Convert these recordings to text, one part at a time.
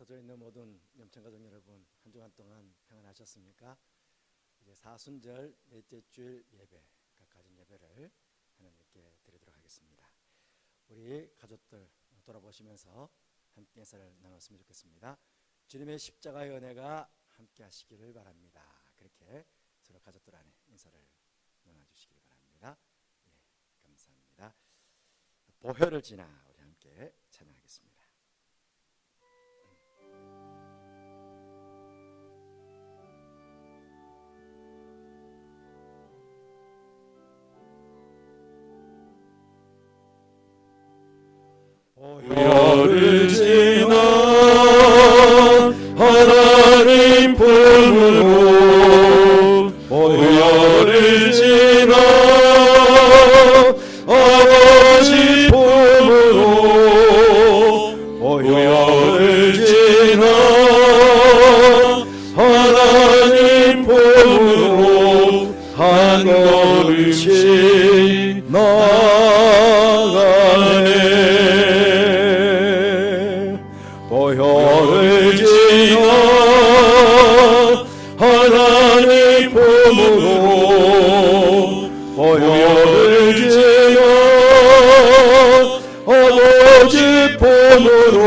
흩어져 있는 모든 염천가족 여러분, 한 주간 동안 평안하셨습니까? 이제 사순절 넷째 주일 예배, 가정 예배를 하나님께 드리도록 하겠습니다. 우리 가족들 돌아보시면서 함께 인사를 나눴으면 좋겠습니다. 주님의 십자가의 은혜가 함께 하시기를 바랍니다. 그렇게 서로 가족들 안에 인사를 나눠주시기를 바랍니다. 예, 감사합니다. 보혈을 지나 우리 함께 찬양하겠습니다. 보혈을 지나 하나님 품으로 보혈을 지나 아버지 품으로 보혈을 지나 하나님 품으로 한 걸음씩 나가네. 보혈을 지나 하나님 품으로 보혈을 지나 아버지 품으로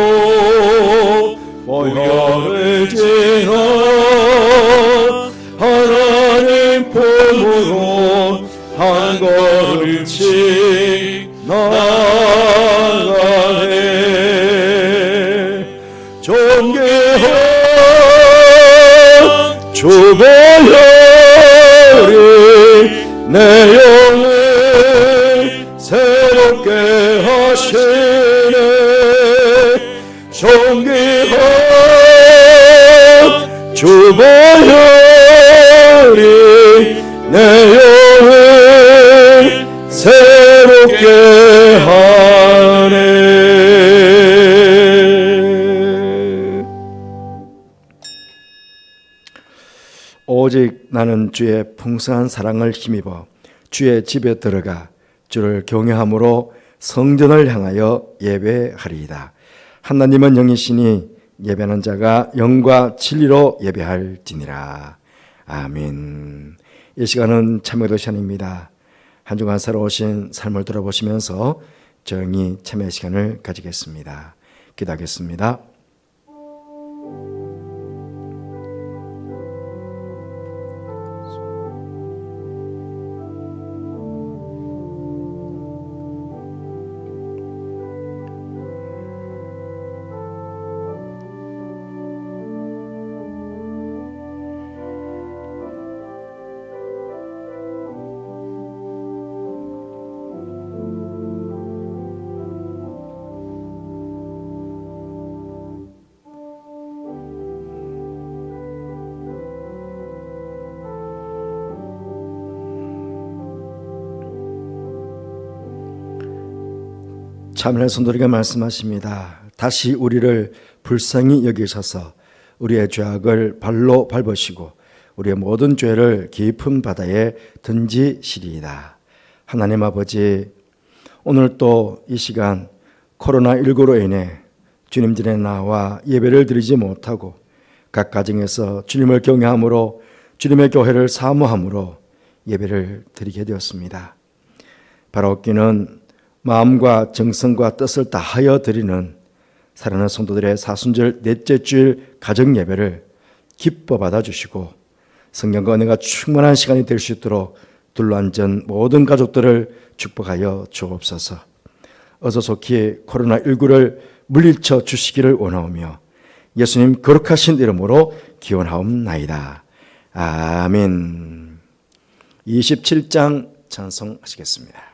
보혈을 지나 하나님 품으로 한 걸음씩 나가네. 존귀한 주 보혈이 내 영을 새롭게 하시네. 존귀한 주 보혈이 내 영을 새롭게 하네. 오직 나는 주의 풍성한 사랑을 힘입어 주의 집에 들어가 주를 경외함으로 성전을 향하여 예배하리이다. 하나님은 영이시니 예배하는 자가 영과 진리로 예배할지니라. 아멘. 이 시간은 참여의 시간입니다. 한 주간 살아오신 삶을 돌아보시면서 조용히 참여의 시간을 가지겠습니다. 기도하겠습니다. 참여의 성도리가 말씀하십니다. 다시 우리를 불쌍히 여기셔서 우리의 죄악을 발로 밟으시고 우리의 모든 죄를 깊은 바다에 던지시리이다. 하나님 아버지, 오늘 또 이 시간 코로나19로 인해 주님 전에 나와 예배를 드리지 못하고 각 가정에서 주님을 경외함으로 주님의 교회를 사모함으로 예배를 드리게 되었습니다. 바라옵기는 마음과 정성과 뜻을 다하여 드리는 사랑하는 성도들의 사순절 넷째 주일 가정 예배를 기뻐 받아주시고 성령과 은혜가 충만한 시간이 될 수 있도록 둘러앉은 모든 가족들을 축복하여 주옵소서. 어서 속히 코로나19를 물리쳐 주시기를 원하오며 예수님 거룩하신 이름으로 기원하옵나이다. 아멘. 27장 찬송하시겠습니다.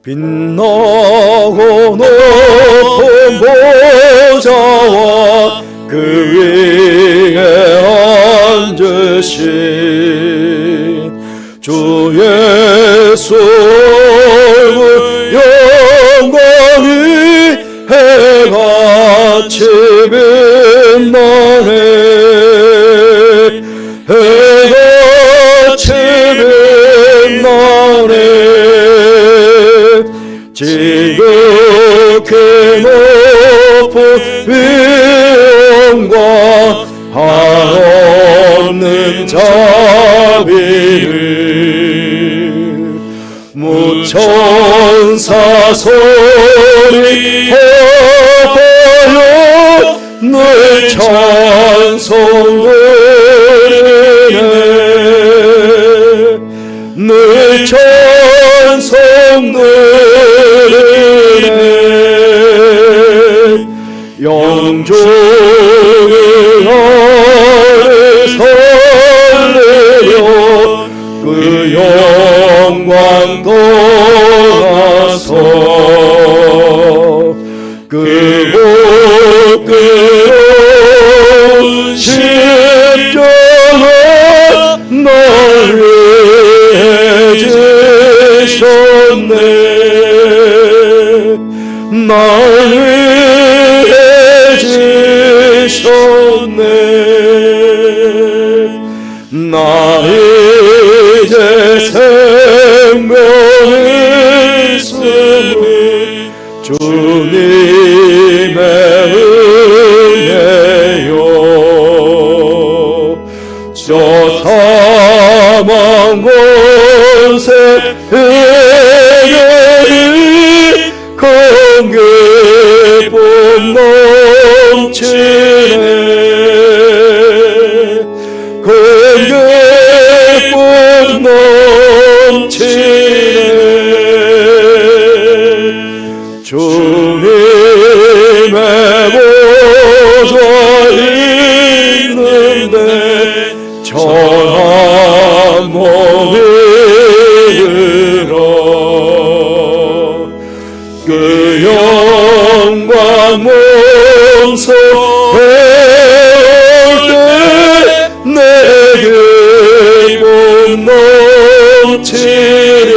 빛나고 높은 보좌와 그 위에 앉으신 주 예수 얼굴 영광이 해같이 빛나네. 해같이 지극히 높은 위엄과 한없는 자비를 무천사 소리하여 늘 찬송드리네 늘 찬송드리네 영종의 아래 설레려 그 영광 떠나서 그 복그러운 십자가 날 위해 지셨네 날 위해 지셨네 나 이제 생명이 있음을 주님의 은혜요 저 사망 권세 해결이 공기쁨 넘치네 공기쁨 넘치네 주님의 보좌 있는데 천한 몸이 들어 그 영광 몸소 배울 때 내 기쁨 넘치리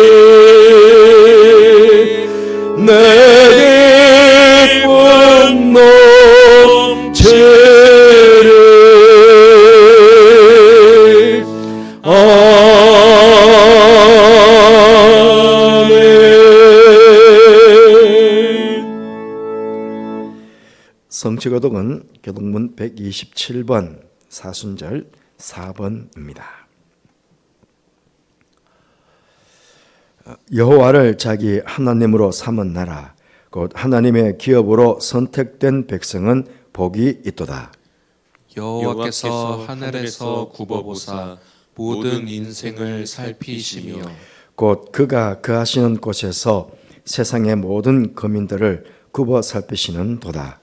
내 기쁨 넘치리 아멘. 성취교독은 교독문 127번 사순절 4번입니다. 여호와를 자기 하나님으로 삼은 나라 곧 하나님의 기업으로 선택된 백성은 복이 있도다. 여호와께서 하늘에서 굽어보사 모든 인생을 살피시며 곧 그가 거하시는 곳에서 세상의 모든 거민들을 굽어 살피시는 도다.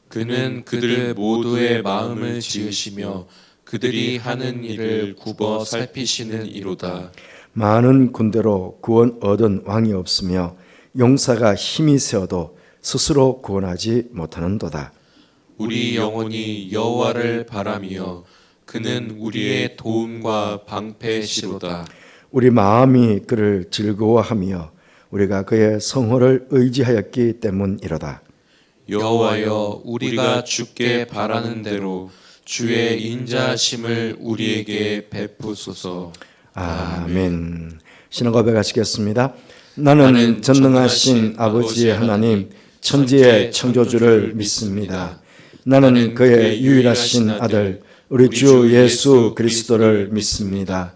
그는 그들 모두의 마음을 지으시며 그들이 하는 일을 굽어 살피시는 이로다. 많은 군대로 구원 얻은 왕이 없으며 용사가 힘이 세어도 스스로 구원하지 못하는도다. 우리 영혼이 여호와를 바라며 그는 우리의 도움과 방패시로다. 우리 마음이 그를 즐거워하며 우리가 그의 성호를 의지하였기 때문이로다. 여호와여, 우리가 주께 바라는 대로 주의 인자하심을 우리에게 베푸소서. 아멘. 신앙 고백하시겠습니다. 나는 전능하신 아버지의 하나님 천지의 창조주를 믿습니다. 나는 그의 유일하신 아들 우리 주 예수 그리스도를 믿습니다.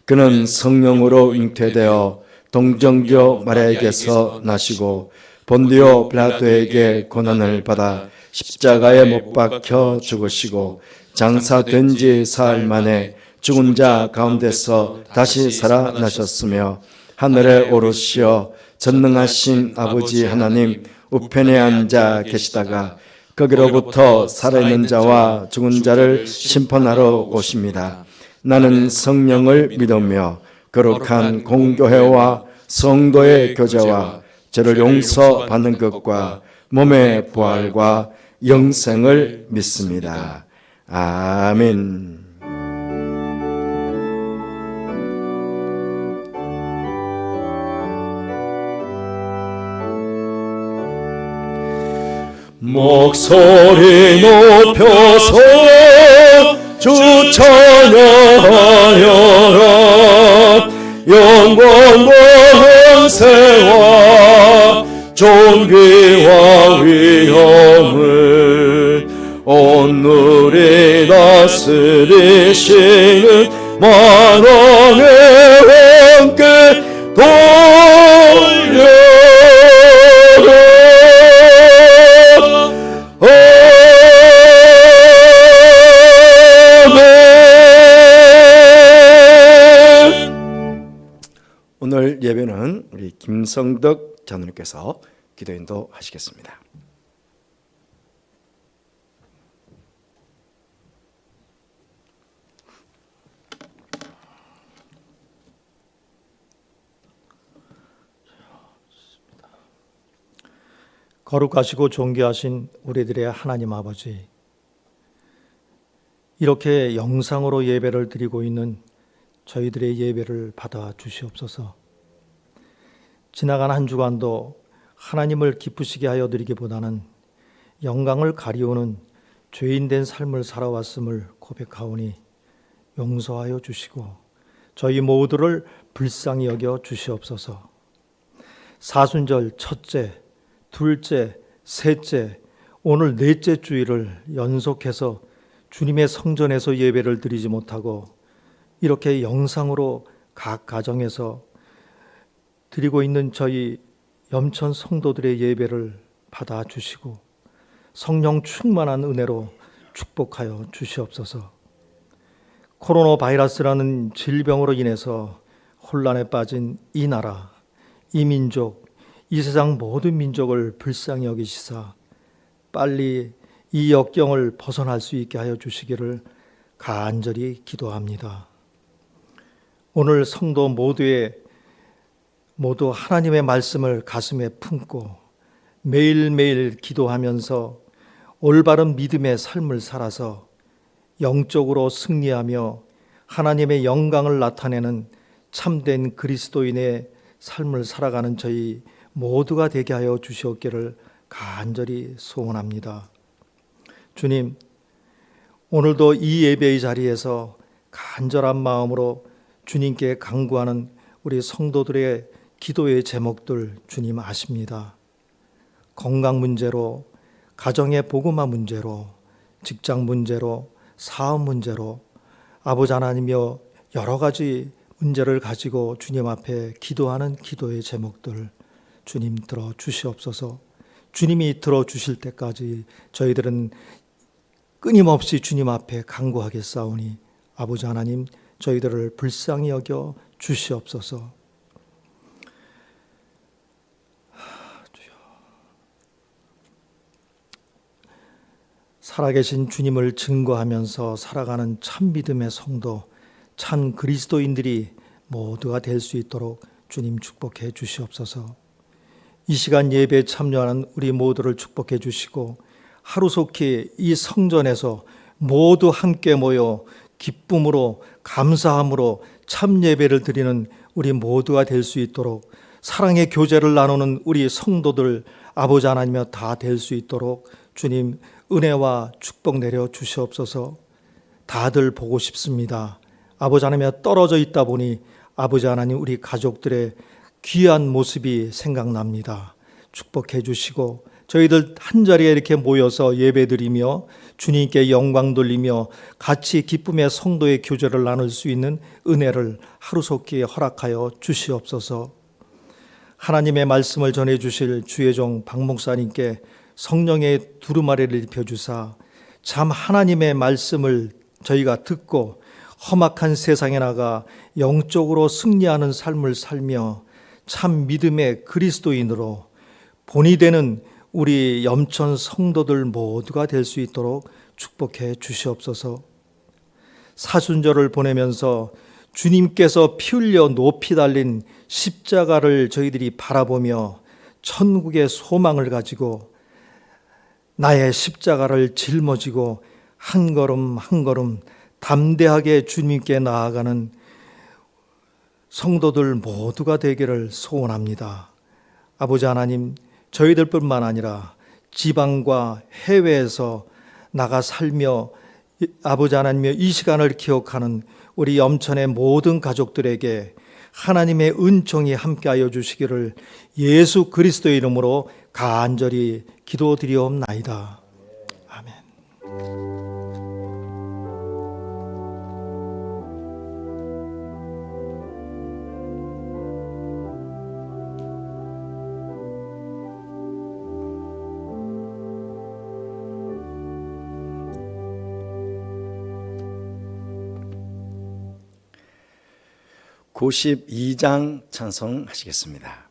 그는 성령으로 잉태되어 동정녀 마리아에게서 나시고 본디오 빌라도에게 고난을 받아 십자가에 못 박혀 죽으시고 장사된 지 사흘 만에 죽은 자 가운데서 다시 살아나셨으며 하늘에 오르시어 전능하신 아버지 하나님 우편에 앉아 계시다가 거기로부터 살아있는 자와 죽은 자를 심판하러 오십니다. 나는 성령을 믿으며 거룩한 공교회와 성도의 교제와 죄를 용서받는 것과 몸의 부활과 영생을 믿습니다. 아멘. 목소리 높여서 주 찬양하여라. 영광과 권세와 존귀와 위엄을 오늘에 다스리시는 만왕의 왕께 돌려 오늘 예배는 우리 김성덕 장로님께서 기도 인도하시겠습니다. 거룩하시고 존귀하신 우리들의 하나님 아버지, 이렇게 영상으로 예배를 드리고 있는 저희들의 예배를 받아 주시옵소서. 지나간 한 주간도 하나님을 기쁘시게 하여 드리기보다는 영광을 가리우는 죄인된 삶을 살아왔음을 고백하오니 용서하여 주시고 저희 모두를 불쌍히 여겨 주시옵소서. 사순절 첫째, 둘째, 셋째, 오늘 넷째 주일을 연속해서 주님의 성전에서 예배를 드리지 못하고 이렇게 영상으로 각 가정에서 드리고 있는 저희 염천 성도들의 예배를 받아주시고 성령 충만한 은혜로 축복하여 주시옵소서. 코로나 바이러스라는 질병으로 인해서 혼란에 빠진 이 나라, 이 민족, 이 세상 모든 민족을 불쌍히 여기시사 빨리 이 역경을 벗어날 수 있게 하여 주시기를 간절히 기도합니다. 오늘 성도 모두 하나님의 말씀을 가슴에 품고 매일매일 기도하면서 올바른 믿음의 삶을 살아서 영적으로 승리하며 하나님의 영광을 나타내는 참된 그리스도인의 삶을 살아가는 저희 모두가 되게 하여 주시옵기를 간절히 소원합니다. 주님, 오늘도 이 예배의 자리에서 간절한 마음으로 주님께 간구하는 우리 성도들의 기도의 제목들 주님 아십니다. 건강 문제로, 가정의 복음화 문제로, 직장 문제로, 사업 문제로 아버지 하나님이여 여러 가지 문제를 가지고 주님 앞에 기도하는 기도의 제목들 주님 들어 주시옵소서. 주님이 들어 주실 때까지 저희들은 끊임없이 주님 앞에 간구하겠사오니 아버지 하나님 저희들을 불쌍히 여겨 주시옵소서. 살아계신 주님을 증거하면서 살아가는 참 믿음의 성도, 참 그리스도인들이 모두가 될 수 있도록 주님 축복해 주시옵소서. 이 시간 예배에 참여하는 우리 모두를 축복해 주시고 하루속히 이 성전에서 모두 함께 모여 기쁨으로 감사함으로 참 예배를 드리는 우리 모두가 될 수 있도록 사랑의 교제를 나누는 우리 성도들 아버지 하나님이여 다 될 수 있도록 주님 은혜와 축복 내려 주시옵소서. 다들 보고 싶습니다. 아버지 하나님이여 떨어져 있다 보니 아버지 하나님 우리 가족들의 귀한 모습이 생각납니다. 축복해 주시고 저희들 한자리에 이렇게 모여서 예배드리며 주님께 영광 돌리며 같이 기쁨의 성도의 교제를 나눌 수 있는 은혜를 하루속히 허락하여 주시옵소서. 하나님의 말씀을 전해주실 주의 종 박 목사님께 성령의 두루마리를 입혀주사 참 하나님의 말씀을 저희가 듣고 험악한 세상에 나가 영적으로 승리하는 삶을 살며 참 믿음의 그리스도인으로 본이 되는 우리 염천 성도들 모두가 될 수 있도록 축복해 주시옵소서. 사순절을 보내면서 주님께서 피 흘려 높이 달린 십자가를 저희들이 바라보며 천국의 소망을 가지고 나의 십자가를 짊어지고 한 걸음 한 걸음 담대하게 주님께 나아가는 성도들 모두가 되기를 소원합니다. 아버지 하나님, 저희들뿐만 아니라 지방과 해외에서 나가 살며 아버지 하나님의 이 시간을 기억하는 우리 염천의 모든 가족들에게 하나님의 은총이 함께하여 주시기를 예수 그리스도의 이름으로 간절히 기도드리옵나이다. 아멘. (92장) 찬송하시겠습니다.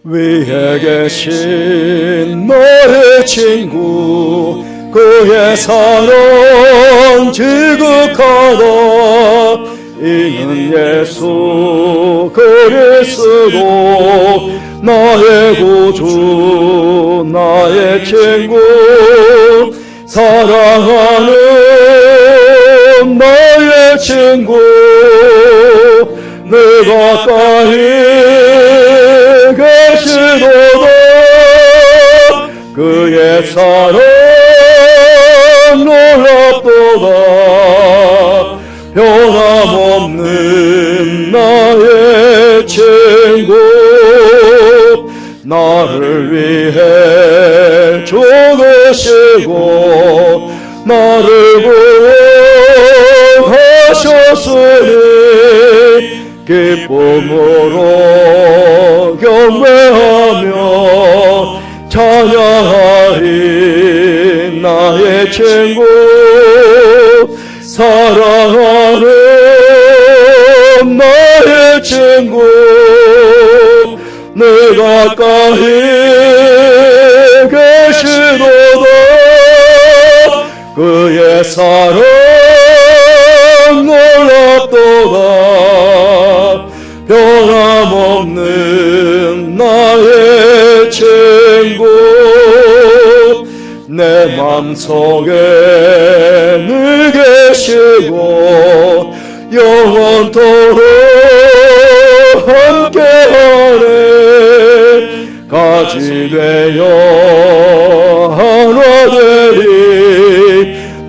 위에 계신 너의 친구 그의 사랑 지극하다. 이는 예수 그리스도 나의 구주 나의 친구 사랑하는 나의 친구 내 가까이 계시도다. 그의 사랑 놀랍도다. 변함없는 나의 친구 나를 위해 죽으시고 나를 구원하셨으니 기쁨으로 경배하며 찬양하리. 나의 친구 사랑하는 나의 친구 내 가까이 계시도다. 그의 사랑 놀랍도다. 변함없는 나의 친구 내 맘속에 늘 계시고 영원토록 함께하네. 가지 되어 하나 되리.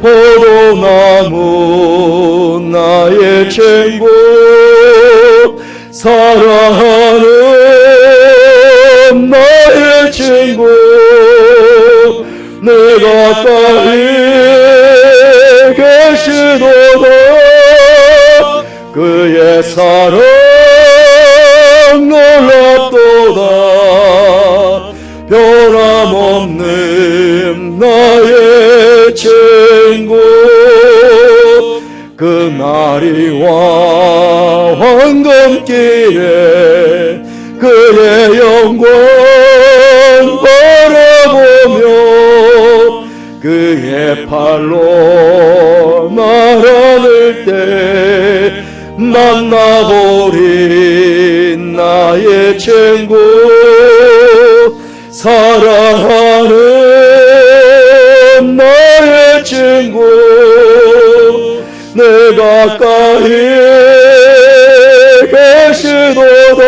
포도나무 나의 친구 사랑하는 나의 친구 내 가까이 계시도다. 그의 사랑 놀랍도다. 변함없는 나의 친구 그날이와 황금길에 그의 영광 바라보며 그의 팔로 날 안을 때 만나보리. 나의 친구 사랑하는 나의 친구 내 가까이 계시도다.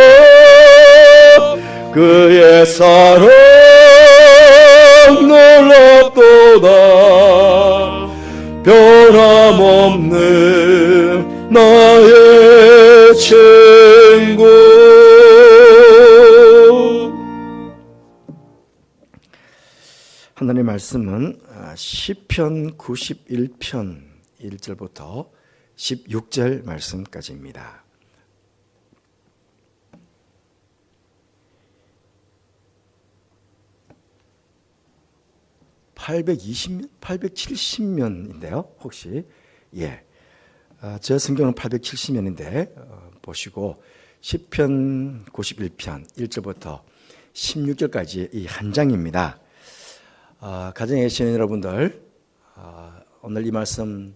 그의 사랑 놀랍도다. 변함없는 나의 친구. 하나님의 말씀은 시편 91편 1절부터 16절 말씀까지입니다. (820면) (870면인데요) 혹시 저 성경은 870면인데 보시고 시편 91편 1절부터 16절까지 이 한 장입니다. 가정에 계시는 여러분들, 오늘 이 말씀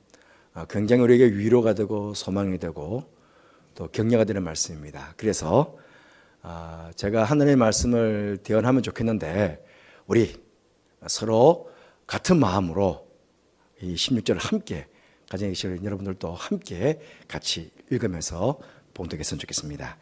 굉장히 우리에게 위로가 되고 소망이 되고 또 격려가 되는 말씀입니다. 그래서 제가 하나님의 말씀을 대언하면 좋겠는데 우리 서로 같은 마음으로 이 16절을 함께 가정에 계시는 여러분들도 함께 같이 읽으면서 봉독했으면 좋겠습니다.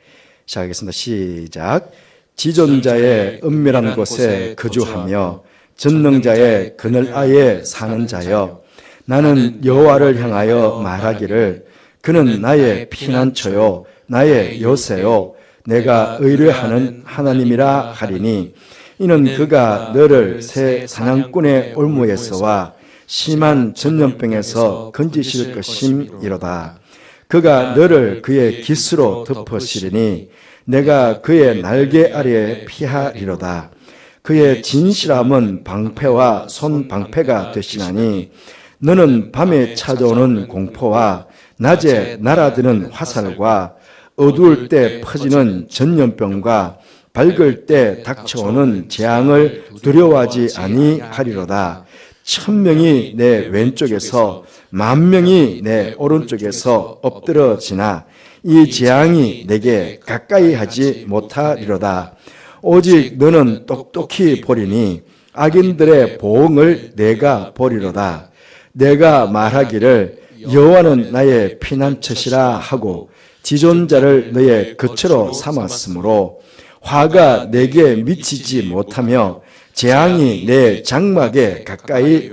시작하겠습니다. 시작. 지존자의 은밀한 곳에 거주하며 전능자의 그늘 아래 사는 자여, 나는 여호와를 향하여 말하기를 그는 나의 피난처요 나의 요새요 내가 의뢰하는 하나님이라 하리니, 이는 그가 너를 새 사냥꾼의 올무에서와 심한 전염병에서 건지실 것임이로다. 그가 너를 그의 깃으로 덮으시리니 내가 그의 날개 아래에 피하리로다. 그의 진실함은 방패와 손방패가 되시나니, 너는 밤에 찾아오는 공포와 낮에 날아드는 화살과 어두울 때 퍼지는 전염병과 밝을 때 닥쳐오는 재앙을 두려워하지 아니하리로다. 1000명이 내 왼쪽에서 10,000명이 내 오른쪽에서 엎드러지나 이 재앙이 내게 가까이 하지 못하리로다. 오직 너는 똑똑히 보리니 악인들의 보응을 내가 보리로다. 내가 말하기를 여호와는 나의 피난처시라 하고 지존자를 너의 거처로 삼았으므로 화가 내게 미치지 못하며 재앙이 내 장막에 가까이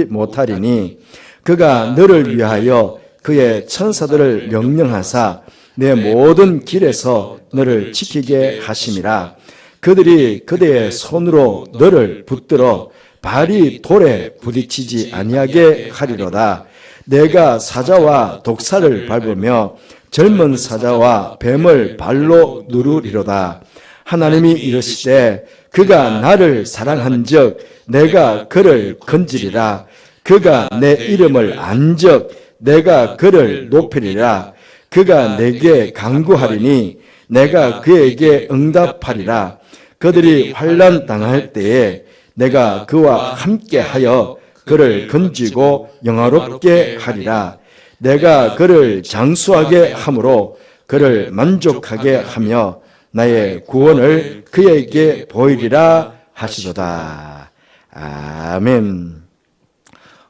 못하리니, 그가 너를 위하여 그의 천사들을 명령하사 내 모든 길에서 너를 지키게 하심이라. 그들이 그대의 손으로 너를 붙들어 발이 돌에 부딪히지 아니하게 하리로다. 내가 사자와 독사를 밟으며 젊은 사자와 뱀을 발로 누르리로다. 하나님이 이르시되 그가 나를 사랑한즉 내가 그를 건지리라. 그가 내 이름을 안즉 내가 그를 높이리라. 그가 내게 간구하리니 내가 그에게 응답하리라. 그들이 환난 당할 때에 내가 그와 함께하여 그를 건지고 영화롭게 하리라. 내가 그를 장수하게 함으로 그를 만족하게 하며 나의 구원을 그에게 보이리라 하시도다. 아멘.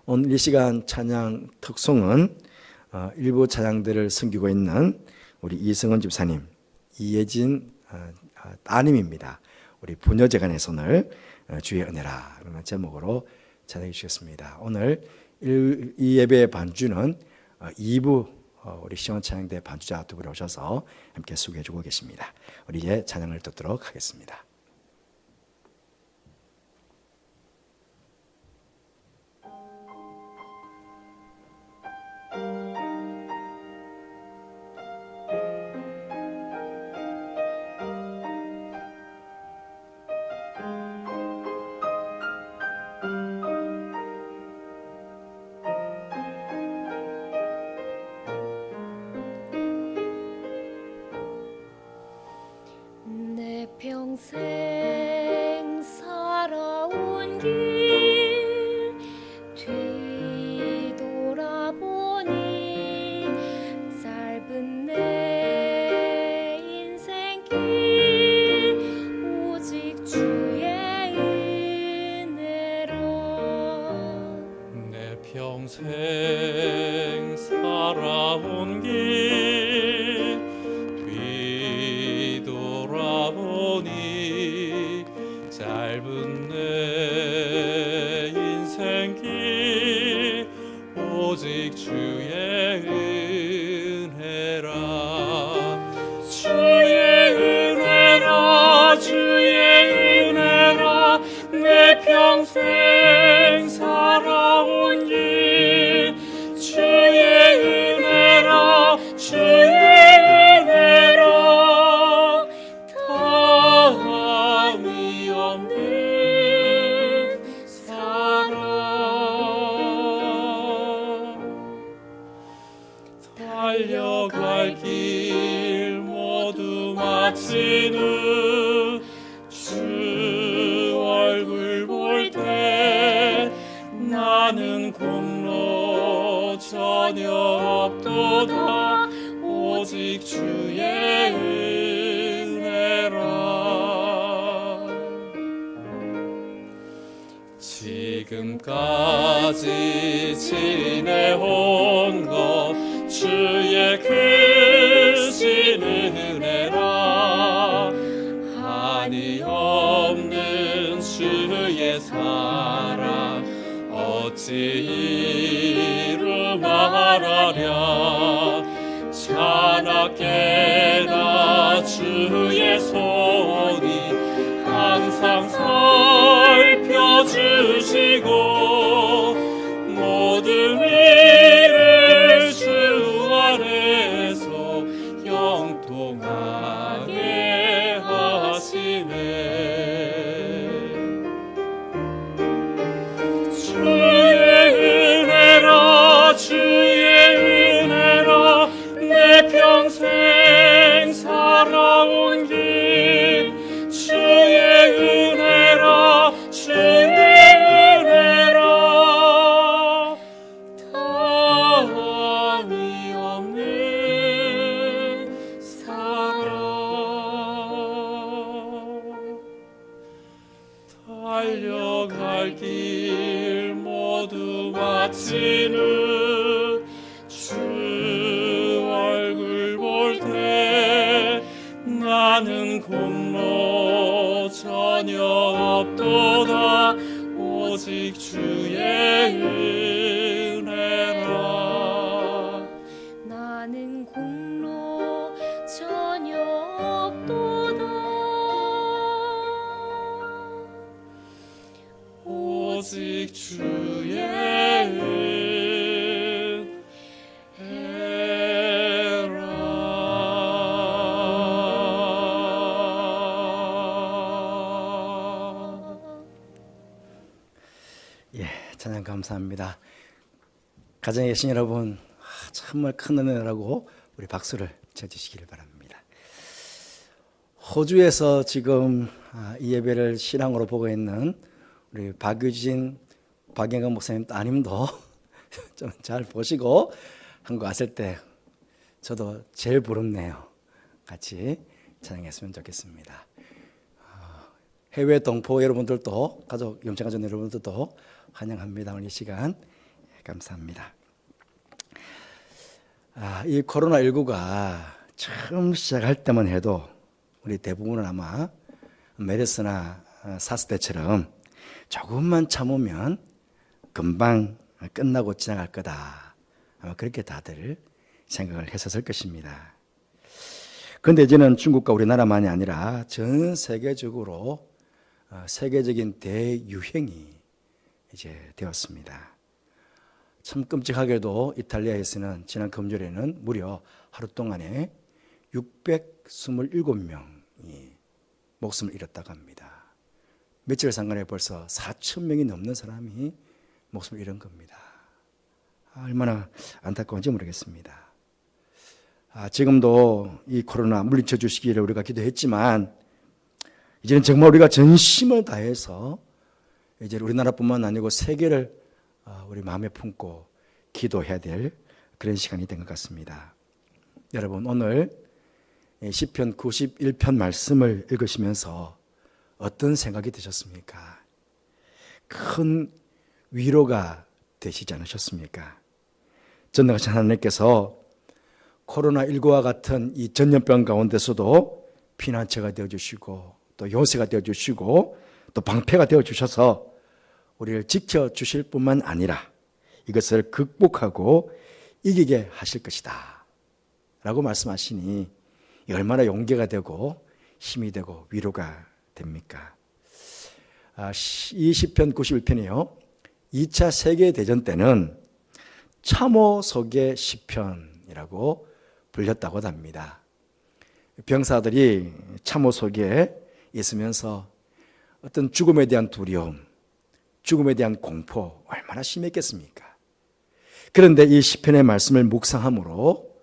오늘 이 시간 찬양 특송은 일부 찬양들을 섬기고 있는 우리 이승원 집사님, 이예진 따님입니다. 우리 부녀재간의 손을 주의 은혜라 라는 제목으로 찬양해 주셨습니다. 오늘 이 예배의 반주는 2부 우리 시원찬양대 반주자 두 분이 오셔서 함께 소개해 주고 계십니다. 우리 이제 찬양을 듣도록 하겠습니다. 평생 살아온 길 뒤돌아보니 짧은 내 인생길 오직 주의 은혜라. 내 평생 살아온 길 뒤돌아보니 짧은 내 인생길 오직 주의 은혜라. 주의 은혜라. 주의 은혜라. 내 평생 살아온 길 주의 은혜라. 주의 은혜라. 다함이 없는 사랑. 달려갈 길 모두 마친 후 주 얼굴 볼 때 나는 공로 전혀 없도다. 오직 주의 은혜라. 지금까지 지내온 것 주의 크신 은혜라. 주의 사랑 어찌 이루 말하랴. 자나깨나 주의 손이 항상 살펴주시고 모든 일을 주 안에서 영통하게 하시네. 주의 은혜라 내 평생 살아온 길. 주의 은혜라 다함이 없는 사랑. 달려갈 길 모두 마치는 주 얼굴 볼 때 나는 공로 전혀 없도다. 오직 주의 은혜라. 나는 공로 전혀 없도다. 오직 주의 은혜라. 예, 찬양 감사합니다. 가정에 계신 여러분, 정말 큰 은혜라고 우리 박수를 쳐주시기를 바랍니다. 호주에서 지금 이 예배를 신앙으로 보고 있는 우리 박유진, 박영감 목사님 따님도 좀 잘 보시고 한국 왔을 때 저도 제일 부럽네요. 같이 찬양했으면 좋겠습니다. 해외 동포 여러분들도, 가족 영창가족 여러분들도 환영합니다. 오늘 이 시간 감사합니다. 이 코로나19가 처음 시작할 때만 해도 우리 대부분은 아마 메르스나 사스 때처럼 조금만 참으면 금방 끝나고 지나갈 거다, 아마 그렇게 다들 생각을 했었을 것입니다. 그런데 이제는 중국과 우리나라만이 아니라 전 세계적으로 세계적인 대유행이 이제 되었습니다. 참 끔찍하게도 이탈리아에서는 지난 금요일에는 무려 하루 동안에 627명이 목숨을 잃었다고 합니다. 며칠 상간에 벌써 4,000명이 넘는 사람이 목숨을 잃은 겁니다. 얼마나 안타까운지 모르겠습니다. 지금도 이 코로나 물리쳐 주시기를 우리가 기도했지만 이제는 정말 우리가 전심을 다해서 이제 우리나라뿐만 아니고 세계를 우리 마음에 품고 기도해야 될 그런 시간이 된 것 같습니다. 여러분, 오늘 시편 91편 말씀을 읽으시면서 어떤 생각이 드셨습니까? 큰 위로가 되시지 않으셨습니까? 전능하신 하나님께서 코로나19와 같은 이 전염병 가운데서도 피난처가 되어주시고 또 요새가 되어주시고 또 방패가 되어주셔서 우리를 지켜주실 뿐만 아니라 이것을 극복하고 이기게 하실 것이다 라고 말씀하시니 얼마나 용기가 되고 힘이 되고 위로가 됩니까? 이 시편 91편이요, 2차 세계대전 때는 참호 속의 시편이라고 불렸다고 합니다. 병사들이 참호 속에 있으면서 어떤 죽음에 대한 두려움, 죽음에 대한 공포 얼마나 심했겠습니까? 그런데 이 시편의 말씀을 묵상함으로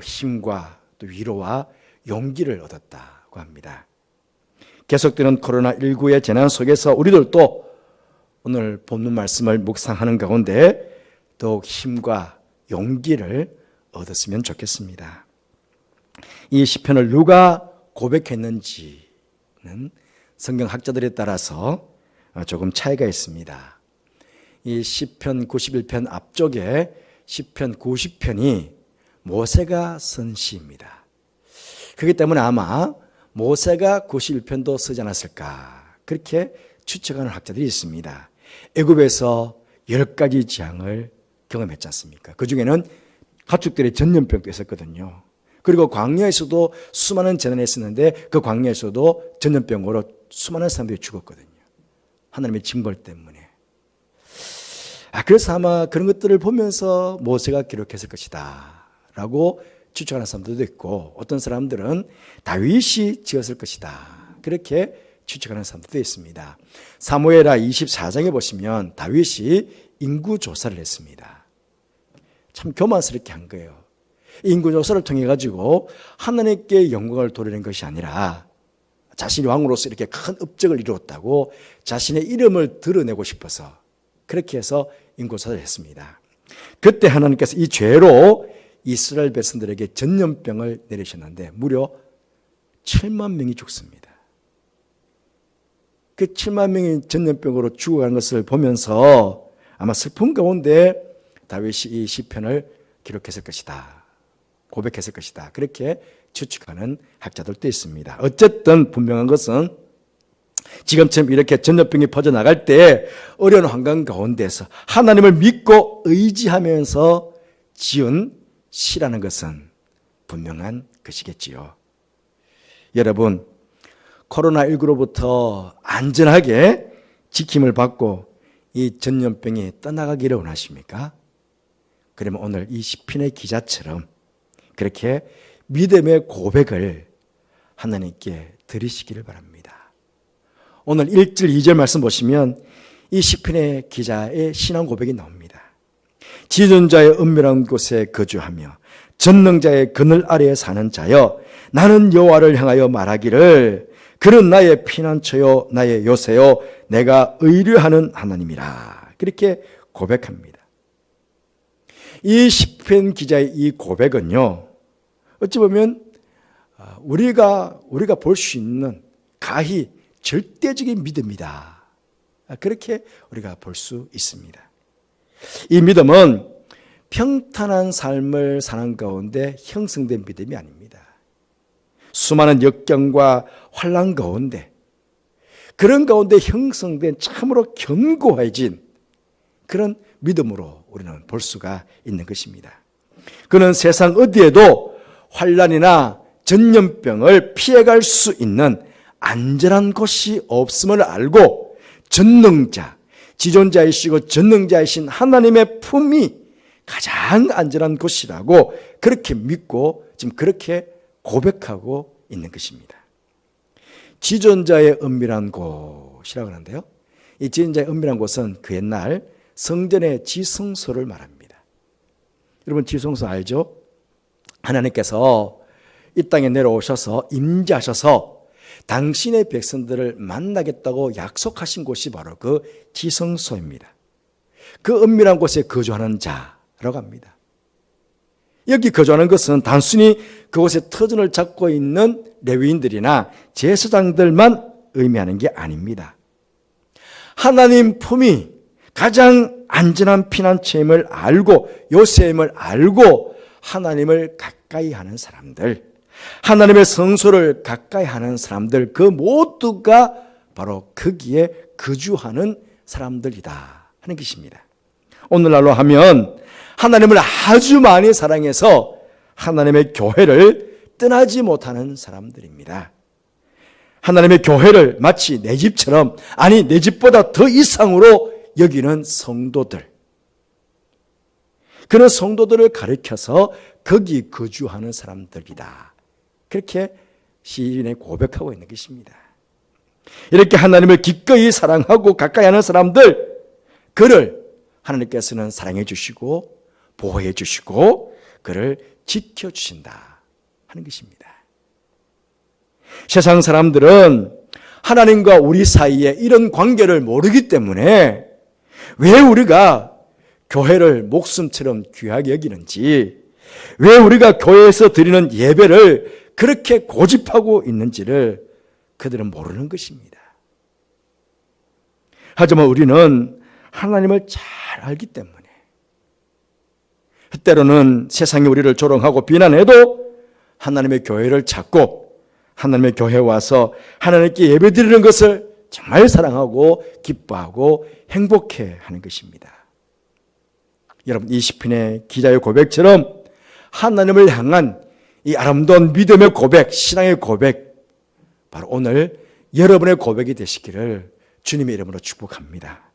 힘과 또 위로와 용기를 얻었다고 합니다. 계속되는 코로나19의 재난 속에서 우리들도 오늘 본문 말씀을 묵상하는 가운데 더욱 힘과 용기를 얻었으면 좋겠습니다. 이 시편을 누가 고백했는지는 성경학자들에 따라서 조금 차이가 있습니다. 이 시편 91편 앞쪽에 시편 90편이 모세가 쓴 시입니다. 그렇기 때문에 아마 모세가 91편도 쓰지 않았을까 그렇게 추측하는 학자들이 있습니다. 애굽에서 10가지 재앙을 경험했지 않습니까? 그 중에는 가축들의 전염병도 있었거든요. 그리고 광야에서도 수많은 재난이 있었는데 그 광야에서도 전염병으로 수많은 사람들이 죽었거든요. 하나님의 징벌 때문에. 그래서 아마 그런 것들을 보면서 모세가 기록했을 것이다 라고 추측하는 사람들도 있고, 어떤 사람들은 다윗이 지었을 것이다 그렇게 추측하는 사람들도 있습니다. 사무엘하 24장에 보시면 다윗이 인구조사를 했습니다. 참 교만스럽게 한 거예요. 인구조사를 통해 가지고 하나님께 영광을 돌리는 것이 아니라 자신이 왕으로서 이렇게 큰 업적을 이루었다고 자신의 이름을 드러내고 싶어서 그렇게 해서 인구조사를 했습니다. 그때 하나님께서 이 죄로 이스라엘 백성들에게 전염병을 내리셨는데 무려 7만 명이 죽습니다. 그 7만 명이 전염병으로 죽어가는 것을 보면서 아마 슬픔 가운데 다윗이 이 시편을 기록했을 것이다, 고백했을 것이다, 그렇게 추측하는 학자들도 있습니다. 어쨌든 분명한 것은 지금처럼 이렇게 전염병이 퍼져나갈 때 어려운 환경 가운데서 하나님을 믿고 의지하면서 지은 시라는 것은 분명한 것이겠지요. 여러분, 코로나19로부터 안전하게 지킴을 받고 이 전염병이 떠나가기를 원하십니까? 그러면 오늘 이 시편의 기자처럼 그렇게 믿음의 고백을 하나님께 드리시기를 바랍니다. 오늘 1절 2절 말씀 보시면 이 시편의 기자의 신앙 고백이 나옵니다. 지존자의 은밀한 곳에 거주하며 전능자의 그늘 아래에 사는 자여, 나는 여호와를 향하여 말하기를 그는 나의 피난처요 나의 요새요 내가 의뢰하는 하나님이라, 그렇게 고백합니다. 이 시편 기자의 이 고백은요, 어찌 보면 우리가 볼 수 있는 가히 절대적인 믿음이다, 그렇게 우리가 볼 수 있습니다. 이 믿음은 평탄한 삶을 사는 가운데 형성된 믿음이 아닙니다. 수많은 역경과 환난 가운데, 그런 가운데 형성된 참으로 견고해진 그런 믿음으로 우리는 볼 수가 있는 것입니다. 그는 세상 어디에도 환난이나 전염병을 피해갈 수 있는 안전한 곳이 없음을 알고 전능자, 지존자이시고 전능자이신 하나님의 품이 가장 안전한 곳이라고 그렇게 믿고 지금 그렇게 고백하고 있는 것입니다. 지존자의 은밀한 곳이라고 하는데요, 이 지존자의 은밀한 곳은 그 옛날 성전의 지성소를 말합니다. 여러분, 지성소 알죠? 하나님께서 이 땅에 내려오셔서 임재하셔서 당신의 백성들을 만나겠다고 약속하신 곳이 바로 그 지성소입니다. 그 은밀한 곳에 거주하는 자라고 합니다. 여기 거주하는 것은 단순히 그곳에 터전을 잡고 있는 레위인들이나 제사장들만 의미하는 게 아닙니다. 하나님 품이 가장 안전한 피난처임을 알고 요새임을 알고 하나님을 가까이 하는 사람들, 하나님의 성소를 가까이 하는 사람들, 그 모두가 바로 거기에 거주하는 사람들이다 하는 것입니다. 오늘날로 하면 하나님을 아주 많이 사랑해서 하나님의 교회를 떠나지 못하는 사람들입니다. 하나님의 교회를 마치 내 집처럼, 아니 내 집보다 더 이상으로 여기는 성도들, 그런 성도들을 가리켜서 거기 거주하는 사람들이다, 그렇게 시인이 고백하고 있는 것입니다. 이렇게 하나님을 기꺼이 사랑하고 가까이 하는 사람들, 그를 하나님께서는 사랑해 주시고 보호해 주시고 그를 지켜주신다 하는 것입니다. 세상 사람들은 하나님과 우리 사이에 이런 관계를 모르기 때문에 왜 우리가 교회를 목숨처럼 귀하게 여기는지, 왜 우리가 교회에서 드리는 예배를 그렇게 고집하고 있는지를 그들은 모르는 것입니다. 하지만 우리는 하나님을 잘 알기 때문에 때로는 세상이 우리를 조롱하고 비난해도 하나님의 교회를 찾고 하나님의 교회에 와서 하나님께 예배드리는 것을 정말 사랑하고 기뻐하고 행복해 하는 것입니다. 여러분, 이 시편의 기자의 고백처럼 하나님을 향한 이 아름다운 믿음의 고백, 신앙의 고백, 바로 오늘 여러분의 고백이 되시기를 주님의 이름으로 축복합니다.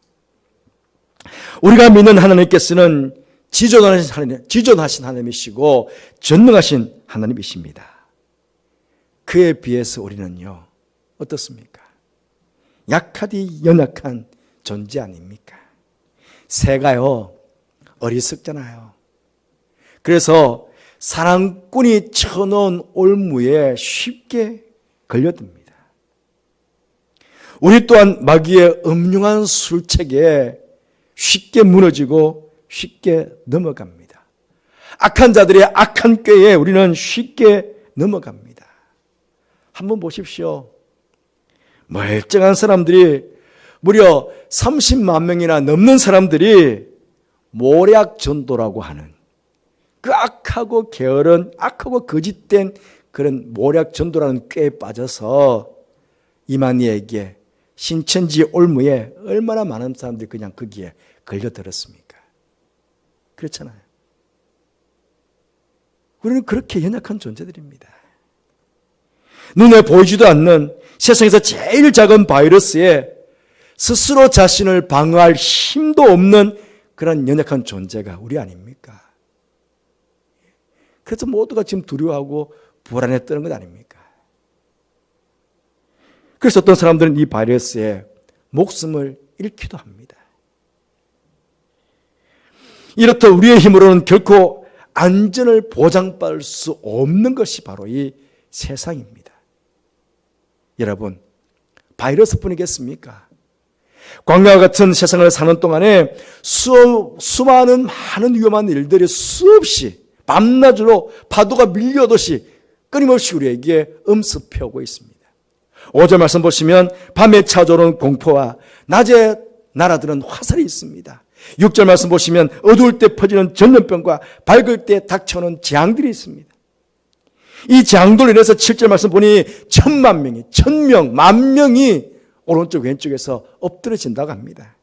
우리가 믿는 하나님께서는 지존하신 하나님이시고 전능하신 하나님이십니다. 그에 비해서 우리는요, 어떻습니까? 약하디 연약한 존재 아닙니까? 새가요, 어리석잖아요. 그래서 사랑꾼이 쳐놓은 올무에 쉽게 걸려듭니다. 우리 또한 마귀의 음흉한 술책에 쉽게 무너지고 쉽게 넘어갑니다. 악한 자들의 악한 꾀에 우리는 쉽게 넘어갑니다. 한번 보십시오. 멀쩡한 사람들이 무려 30만 명이나 넘는 사람들이 모략 전도라고 하는 그 악하고 게으른 악하고 거짓된 그런 모략 전도라는 꾀에 빠져서 이만희에게 신천지 올무에 얼마나 많은 사람들이 그냥 거기에 걸려들었습니까? 그렇잖아요. 우리는 그렇게 연약한 존재들입니다. 눈에 보이지도 않는 세상에서 제일 작은 바이러스에 스스로 자신을 방어할 힘도 없는 그런 연약한 존재가 우리 아닙니까? 그래서 모두가 지금 두려워하고 불안에 떠는 것 아닙니까? 그래서 어떤 사람들은 이 바이러스에 목숨을 잃기도 합니다. 이렇듯 우리의 힘으로는 결코 안전을 보장받을 수 없는 것이 바로 이 세상입니다. 여러분, 바이러스뿐이겠습니까? 광야와 같은 세상을 사는 동안에 수많은 많은 위험한 일들이 수없이 밤낮으로 파도가 밀려오듯이 끊임없이 우리에게 엄습해오고 있습니다. 5절 말씀 보시면 밤에 찾아오는 공포와 낮에 날아드는 화살이 있습니다. 6절 말씀 보시면 어두울 때 퍼지는 전염병과 밝을 때 닥쳐오는 재앙들이 있습니다. 이 재앙들로 인해서 7절 말씀 보니 1,000만 명이 1,000명, 10,000명이 오른쪽 왼쪽에서 엎드려진다고 합니다.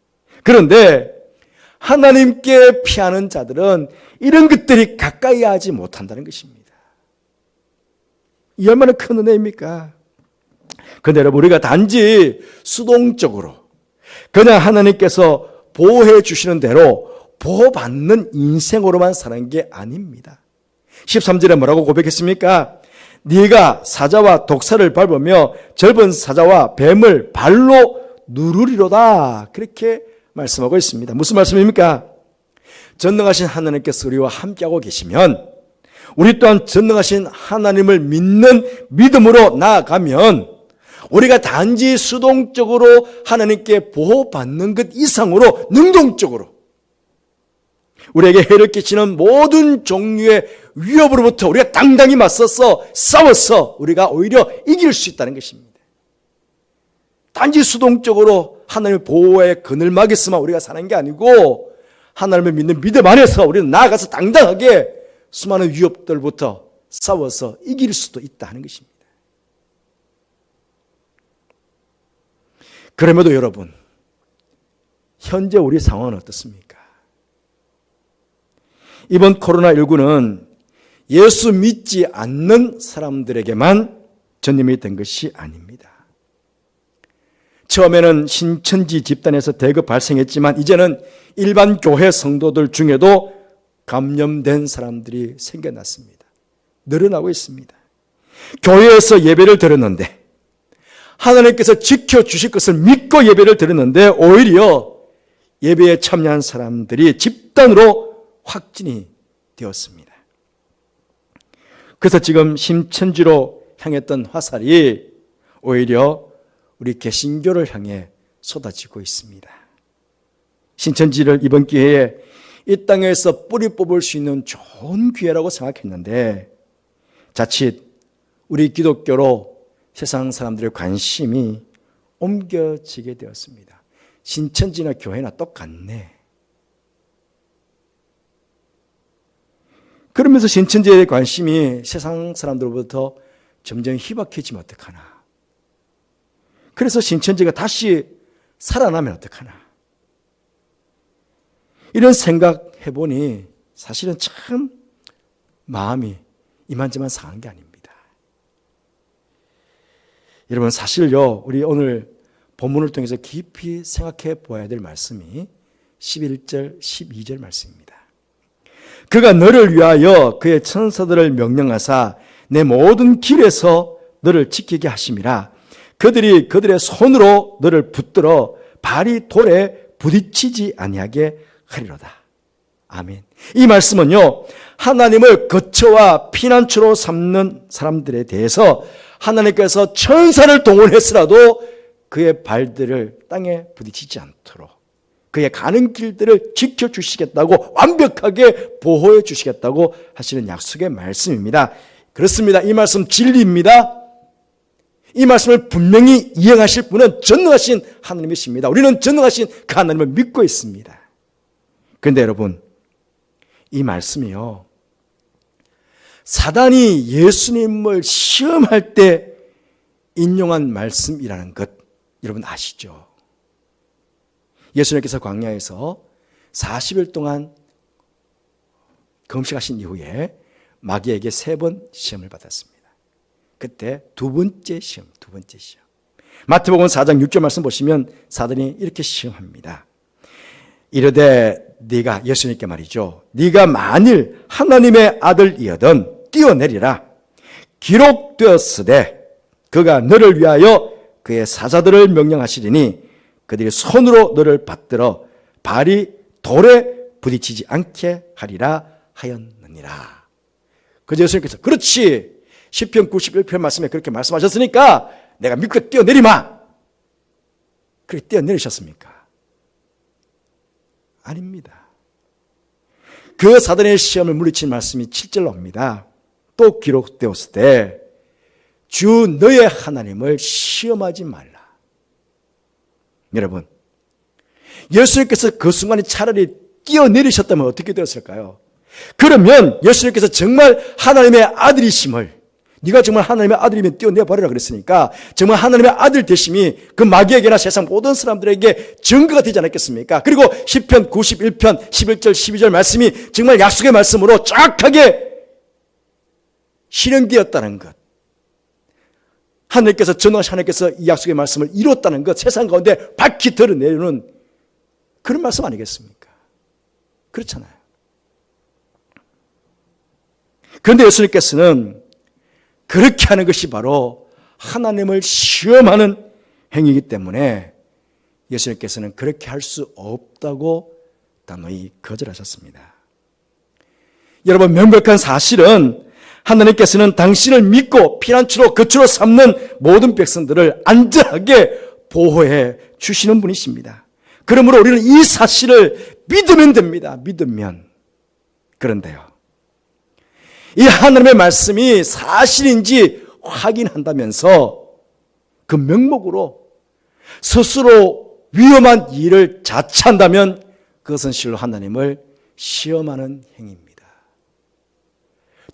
그런데 하나님께 피하는 자들은 이런 것들이 가까이 하지 못한다는 것입니다. 이 얼마나 큰 은혜입니까? 그런데 여러분, 우리가 단지 수동적으로 그냥 하나님께서 보호해 주시는 대로 보호받는 인생으로만 사는 게 아닙니다. 13절에 뭐라고 고백했습니까? 네가 사자와 독사를 밟으며 젊은 사자와 뱀을 발로 누르리로다. 그렇게 말씀하고 있습니다. 무슨 말씀입니까? 전능하신 하나님께서 우리와 함께하고 계시면 우리 또한 전능하신 하나님을 믿는 믿음으로 나아가면 우리가 단지 수동적으로 하나님께 보호받는 것 이상으로 능동적으로 우리에게 해를 끼치는 모든 종류의 위협으로부터 우리가 당당히 맞서서 싸워서 우리가 오히려 이길 수 있다는 것입니다. 단지 수동적으로 하나님의 보호의 그늘막에서만 우리가 사는 게 아니고 하나님을 믿는 믿음 안에서 우리는 나아가서 당당하게 수많은 위협들부터 싸워서 이길 수도 있다 하는 것입니다. 그럼에도 여러분, 현재 우리 상황은 어떻습니까? 이번 코로나19는 예수 믿지 않는 사람들에게만 전염이 된 것이 아닙니다. 처음에는 신천지 집단에서 대거 발생했지만 이제는 일반 교회 성도들 중에도 감염된 사람들이 생겨났습니다. 늘어나고 있습니다. 교회에서 예배를 드렸는데 하나님께서 지켜주실 것을 믿고 예배를 드렸는데 오히려 예배에 참여한 사람들이 집단으로 확진이 되었습니다. 그래서 지금 신천지로 향했던 화살이 오히려 우리 개신교를 향해 쏟아지고 있습니다. 신천지를 이번 기회에 이 땅에서 뿌리 뽑을 수 있는 좋은 기회라고 생각했는데 자칫 우리 기독교로 세상 사람들의 관심이 옮겨지게 되었습니다. 신천지나 교회나 똑같네. 그러면서 신천지의 관심이 세상 사람들로부터 점점 희박해지면 어떡하나. 그래서 신천지가 다시 살아나면 어떡하나. 이런 생각해보니 사실은 참 마음이 이만저만 상한 게 아닙니다. 여러분, 사실요, 우리 오늘 본문을 통해서 깊이 생각해 보아야 될 말씀이 11절, 12절 말씀입니다. 그가 너를 위하여 그의 천사들을 명령하사 내 모든 길에서 너를 지키게 하심이라. 그들이 그들의 손으로 너를 붙들어 발이 돌에 부딪히지 아니하게 하리로다. 아멘. 이 말씀은요, 하나님을 거처와 피난처로 삼는 사람들에 대해서 하나님께서 천사를 동원했으라도 그의 발들을 땅에 부딪히지 않도록 그의 가는 길들을 지켜주시겠다고, 완벽하게 보호해 주시겠다고 하시는 약속의 말씀입니다. 그렇습니다. 이 말씀 진리입니다. 이 말씀을 분명히 이행하실 분은 전능하신 하나님이십니다. 우리는 전능하신 그 하나님을 믿고 있습니다. 그런데 여러분, 이 말씀이요, 사단이 예수님을 시험할 때 인용한 말씀이라는 것 여러분 아시죠? 예수님께서 광야에서 40일 동안 금식하신 이후에 마귀에게 3번 시험을 받았습니다. 그때 두 번째 시험. 마태복음 4장 6절 말씀 보시면 사단이 이렇게 시험합니다. 이르되 네가, 예수님께 말이죠, 네가 만일 하나님의 아들이거든 뛰어내리라. 기록되었으되 그가 너를 위하여 그의 사자들을 명령하시리니 그들이 손으로 너를 받들어 발이 돌에 부딪히지 않게 하리라 하였느니라. 그래서 예수님께서 그렇지, 시편 91편 말씀에 그렇게 말씀하셨으니까 내가 믿고 뛰어내리마. 그렇게 뛰어내리셨습니까? 아닙니다. 그 사단의 시험을 물리친 말씀이 7절로 옵니다. 또 기록되었을 때 주 너의 하나님을 시험하지 말라. 여러분, 예수님께서 그 순간에 차라리 뛰어내리셨다면 어떻게 되었을까요? 그러면 예수님께서 정말 하나님의 아들이심을, 네가 정말 하나님의 아들이면 뛰어내버리라 그랬으니까 정말 하나님의 아들 되심이 그 마귀에게나 세상 모든 사람들에게 증거가 되지 않았겠습니까? 그리고 시편 91편 11절 12절 말씀이 정말 약속의 말씀으로 정확하게 실현되었다는 것, 하나님께서, 전능하신 하나님께서 이 약속의 말씀을 이뤘다는 것, 세상 가운데 밝히 드러내는 그런 말씀 아니겠습니까? 그렇잖아요. 그런데 예수님께서는 그렇게 하는 것이 바로 하나님을 시험하는 행위이기 때문에 예수님께서는 그렇게 할 수 없다고 단호히 거절하셨습니다. 여러분, 명백한 사실은 하나님께서는 당신을 믿고 피난처로 거처로 삼는 모든 백성들을 안전하게 보호해 주시는 분이십니다. 그러므로 우리는 이 사실을 믿으면 됩니다. 믿으면. 그런데요, 이 하나님의 말씀이 사실인지 확인한다면서 그 명목으로 스스로 위험한 일을 자처한다면 그것은 실로 하나님을 시험하는 행위입니다.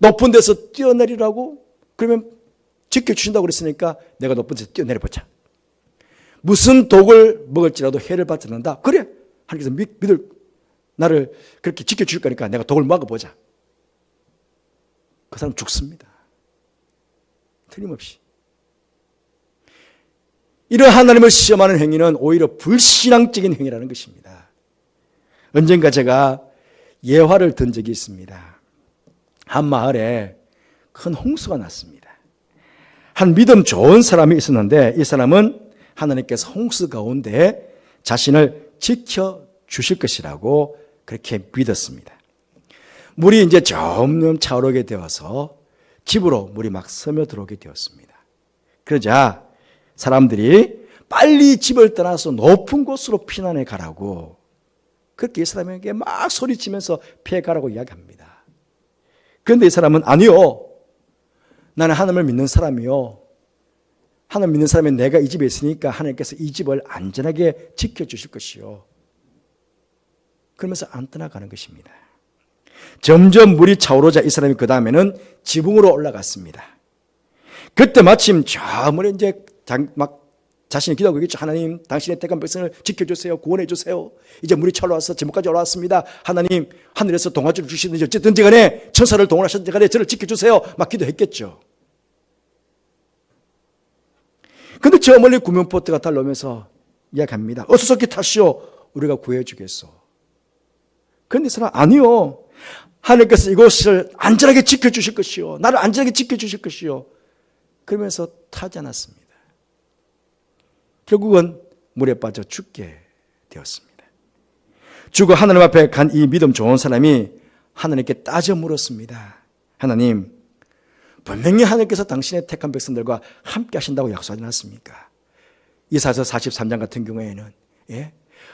높은 데서 뛰어내리라고? 그러면 지켜주신다고 그랬으니까 내가 높은 데서 뛰어내려보자. 무슨 독을 먹을지라도 해를 받지 않는다. 그래, 하나님께서 나를 그렇게 지켜줄 거니까 내가 독을 먹어보자. 그 사람 죽습니다. 틀림없이. 이런 하나님을 시험하는 행위는 오히려 불신앙적인 행위라는 것입니다. 언젠가 제가 예화를 든 적이 있습니다. 한 마을에 큰 홍수가 났습니다. 한 믿음 좋은 사람이 있었는데 이 사람은 하나님께서 홍수 가운데 자신을 지켜주실 것이라고 그렇게 믿었습니다. 물이 이제 점점 차오르게 되어서 집으로 물이 막 스며들어오게 되었습니다. 그러자 사람들이 빨리 집을 떠나서 높은 곳으로 피난해 가라고 그렇게 이 사람에게 막 소리치면서 피해 가라고 이야기합니다. 그런데 이 사람은 아니요, 나는 하나님을 믿는 사람이요, 하나님 믿는 사람이 내가 이 집에 있으니까 하나님께서 이 집을 안전하게 지켜주실 것이요, 그러면서 안 떠나가는 것입니다. 점점 물이 차오르자 이 사람이 그 다음에는 지붕으로 올라갔습니다. 그때 마침 저 물에 이제 막 자신이 기도하고 있겠죠. 하나님, 당신의 택한 백성을 지켜주세요. 구원해 주세요. 이제 물이 차올라와서 제목까지 올라왔습니다. 하나님, 하늘에서 동화줄을 주시든지 어쨌든지 간에 천사를 동원하셨든지 간에 저를 지켜주세요. 막 기도했겠죠. 근데 저 멀리 구명보트가 달려오면서 이야기합니다. 어수선히 타시오. 우리가 구해주겠소. 그런데 이 사람 아니요. 하나님께서 이곳을 안전하게 지켜주실 것이요. 나를 안전하게 지켜주실 것이요. 그러면서 타지 않았습니다. 결국은 물에 빠져 죽게 되었습니다. 죽어 하나님 앞에 간 이 믿음 좋은 사람이 하나님께 따져 물었습니다. 하나님, 분명히 하나님께서 당신의 택한 백성들과 함께 하신다고 약속하지 않았습니까? 이사야서 43장 같은 경우에는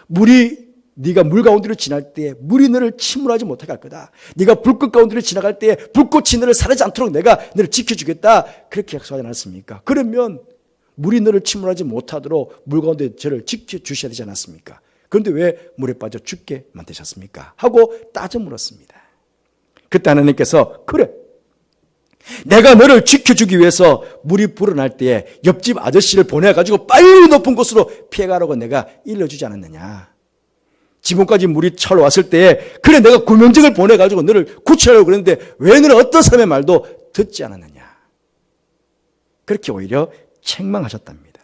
물이 네가 물 가운데로 지날 때 물이 너를 침몰하지 못하게 할 거다. 네가 불꽃 가운데로 지나갈 때 불꽃이 너를 사르지 않도록 내가 너를 지켜주겠다. 그렇게 약속하지 않았습니까? 그러면 물이 너를 침몰하지 못하도록 물 가운데 저를 지켜주셔야 되지 않았습니까? 그런데 왜 물에 빠져 죽게 만드셨습니까? 하고 따져 물었습니다. 그때 하나님께서 그래, 내가 너를 지켜주기 위해서 물이 불어날 때에 옆집 아저씨를 보내가지고 빨리 높은 곳으로 피해가라고 내가 일러주지 않았느냐. 지붕까지 물이 차올라왔을 때에 그래 내가 구명정을 보내가지고 너를 구출하려고 그랬는데 왜 너는 어떤 사람의 말도 듣지 않았느냐. 그렇게 오히려 책망하셨답니다.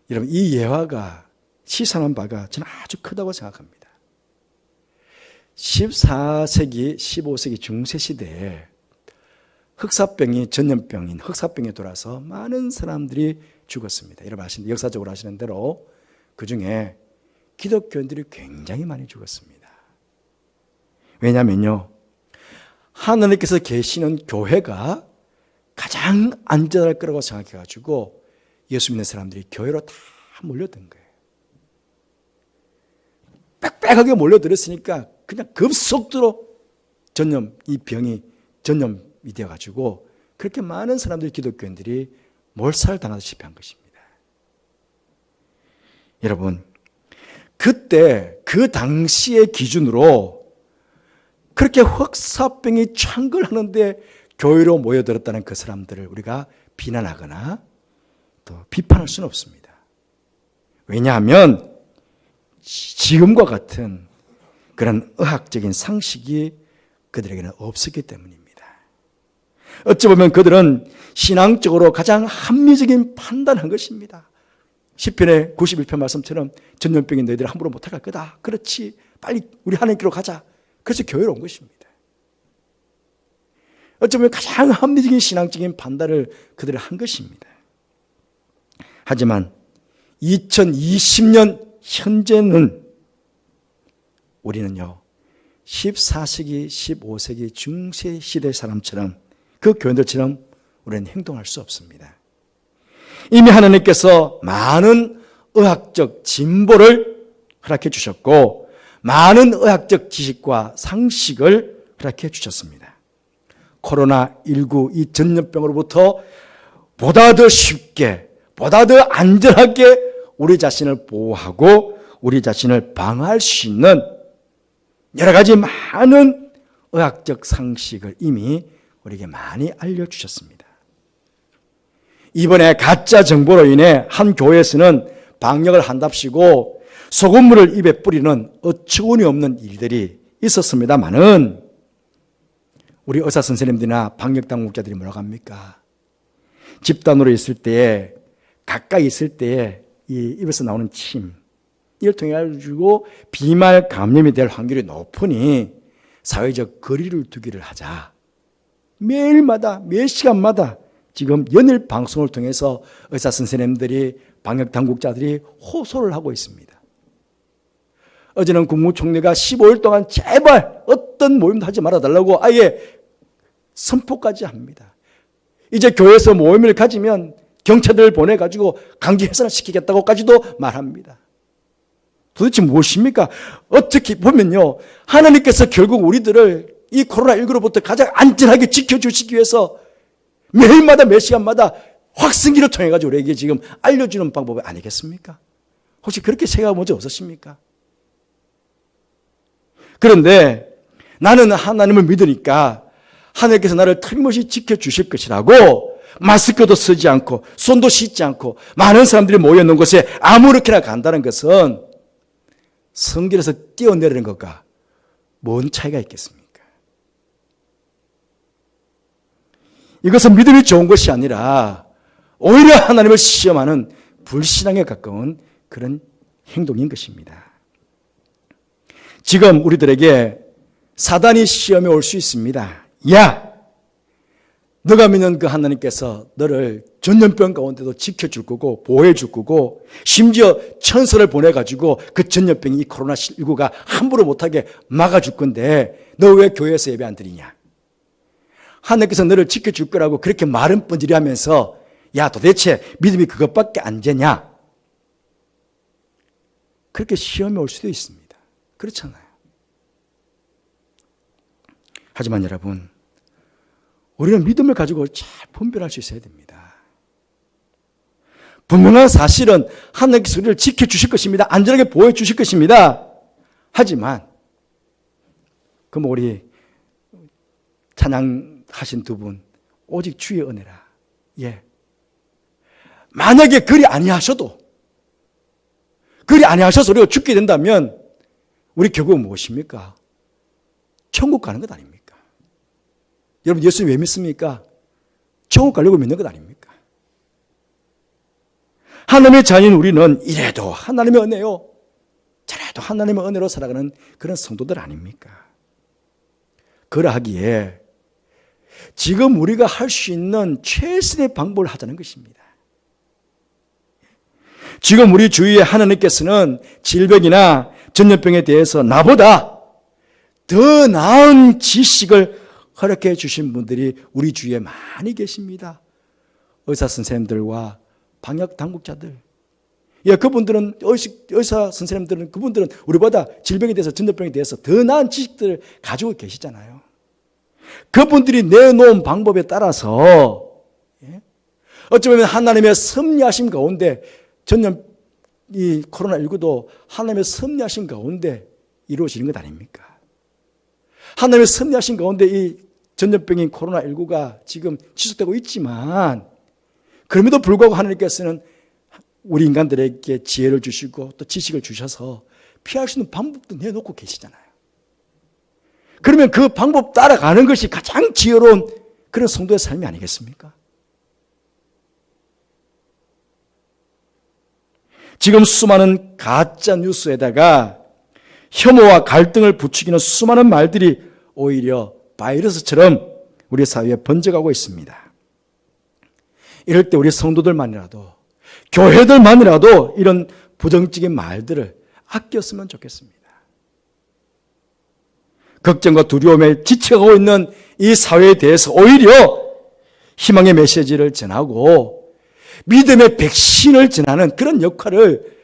여러분, 이 예화가 시사하는 바가 저는 아주 크다고 생각합니다. 14세기, 15세기 중세 시대에 흑사병이 전염병인 흑사병에 돌아서 많은 사람들이 죽었습니다. 여러분 아시는, 역사적으로 아시는 대로 그 중에 기독교인들이 굉장히 많이 죽었습니다. 왜냐하면요, 하나님께서 계시는 교회가 가장 안전할 거라고 생각해가지고 예수 믿는 사람들이 교회로 다 몰려든 거예요. 빽빽하게 몰려들었으니까 그냥 급속도로 이 병이 전염이 되어가지고 그렇게 많은 사람들이, 기독교인들이 몰살을 당하다시피 한 것입니다. 여러분, 그때 그 당시의 기준으로 그렇게 흑사병이 창궐하는데 교회로 모여들었다는 그 사람들을 우리가 비난하거나 또 비판할 수는 없습니다. 왜냐하면 지금과 같은 그런 의학적인 상식이 그들에게는 없었기 때문입니다. 어찌 보면 그들은 신앙적으로 가장 합리적인 판단한 것입니다. 시편의 91편 말씀처럼 전염병이 너희들 함부로 못할 거다. 그렇지, 빨리 우리 하나님께로 가자. 그래서 교회로 온 것입니다. 어쩌면 가장 합리적인 신앙적인 판단을 그들이 한 것입니다. 하지만 2020년 현재는 우리는요, 14세기, 15세기 중세 시대 사람처럼, 그 교인들처럼 우리는 행동할 수 없습니다. 이미 하나님께서 많은 의학적 진보를 허락해 주셨고 많은 의학적 지식과 상식을 허락해 주셨습니다. 코로나19 이 전염병으로부터 보다 더 쉽게, 보다 더 안전하게 우리 자신을 보호하고 우리 자신을 방어할 수 있는 여러 가지 많은 의학적 상식을 이미 우리에게 많이 알려주셨습니다. 이번에 가짜 정보로 인해 한 교회에서는 방역을 한답시고 소금물을 입에 뿌리는 어처구니 없는 일들이 있었습니다마는 우리 의사 선생님들이나 방역 당국자들이 뭐라고 합니까? 집단으로 있을 때에, 가까이 있을 때에 이 입에서 나오는 침, 이걸 통해 가지고 비말 감염이 될 확률이 높으니 사회적 거리를 두기를 하자. 매일마다, 매 시간마다 지금 연일 방송을 통해서 의사 선생님들이, 방역 당국자들이 호소를 하고 있습니다. 어제는 국무총리가 15일 동안 제발 어떤 모임도 하지 말아달라고 아예 선포까지 합니다. 이제 교회에서 모임을 가지면 경찰들을 보내가지고 강제 해산을 시키겠다고까지도 말합니다. 도대체 무엇입니까? 어떻게 보면요, 하나님께서 결국 우리들을 이 코로나19로부터 가장 안전하게 지켜주시기 위해서 매일마다 매 시간마다 확성기를 통해 가지고 우리에게 지금 알려주는 방법이 아니겠습니까? 혹시 그렇게 생각해본 적 없으십니까? 그런데 나는 하나님을 믿으니까 하나님께서 나를 틀림없이 지켜주실 것이라고 마스크도 쓰지 않고 손도 씻지 않고 많은 사람들이 모여있는 곳에 아무렇게나 간다는 것은 성길에서 뛰어내리는 것과 뭔 차이가 있겠습니까? 이것은 믿음이 좋은 것이 아니라 오히려 하나님을 시험하는 불신앙에 가까운 그런 행동인 것입니다. 지금 우리들에게 사단이 시험에 올 수 있습니다. 야, 너가 믿는 그 하나님께서 너를 전염병 가운데도 지켜줄 거고 보호해 줄 거고 심지어 천사를 보내가지고 그 전염병이 이 코로나19가 함부로 못하게 막아줄 건데 너 왜 교회에서 예배 안 드리냐? 하나님께서 너를 지켜줄 거라고 그렇게 말은 뻔질이 하면서 야, 도대체 믿음이 그것밖에 안 되냐? 그렇게 시험이 올 수도 있습니다. 그렇잖아요. 하지만 여러분, 우리는 믿음을 가지고 잘 분별할 수 있어야 됩니다. 분명한 사실은 하나님께서 우리를 지켜주실 것입니다. 안전하게 보호해 주실 것입니다. 하지만 그럼 우리 찬양하신 두 분 오직 주의 은혜라. 예. 만약에 그리 아니하셔도 우리가 죽게 된다면 우리 결국은 무엇입니까? 천국 가는 것 아닙니까? 여러분 예수님 왜 믿습니까? 천국 가려고 믿는 것 아닙니까? 하나님의 자녀인 우리는 이래도 하나님의 은혜요, 저래도 하나님의 은혜로 살아가는 그런 성도들 아닙니까? 그러하기에 지금 우리가 할 수 있는 최선의 방법을 하자는 것입니다. 지금 우리 주위에 하나님께서는 질병이나 전염병에 대해서 나보다 더 나은 지식을 허락해 주신 분들이 우리 주위에 많이 계십니다. 의사 선생님들과 방역 당국자들. 예, 그분들은 의사 선생님들은 그분들은 우리보다 질병에 대해서 전염병에 대해서 더 나은 지식들을 가지고 계시잖아요. 그분들이 내놓은 방법에 따라서 어쩌면 하나님의 섭리하심 가운데 이 코로나19도 하나님의 섭리하심 가운데 이루어지는 것 아닙니까? 하나님의 섭리하신 가운데 이 전염병인 코로나19가 지금 지속되고 있지만 그럼에도 불구하고 하나님께서는 우리 인간들에게 지혜를 주시고 또 지식을 주셔서 피할 수 있는 방법도 내놓고 계시잖아요. 그러면 그 방법 따라가는 것이 가장 지혜로운 그런 성도의 삶이 아니겠습니까? 지금 수많은 가짜 뉴스에다가 혐오와 갈등을 부추기는 수많은 말들이 오히려 바이러스처럼 우리 사회에 번져가고 있습니다. 이럴 때 우리 성도들만이라도 교회들만이라도 이런 부정적인 말들을 아꼈으면 좋겠습니다. 걱정과 두려움에 지쳐가고 있는 이 사회에 대해서 오히려 희망의 메시지를 전하고 믿음의 백신을 전하는 그런 역할을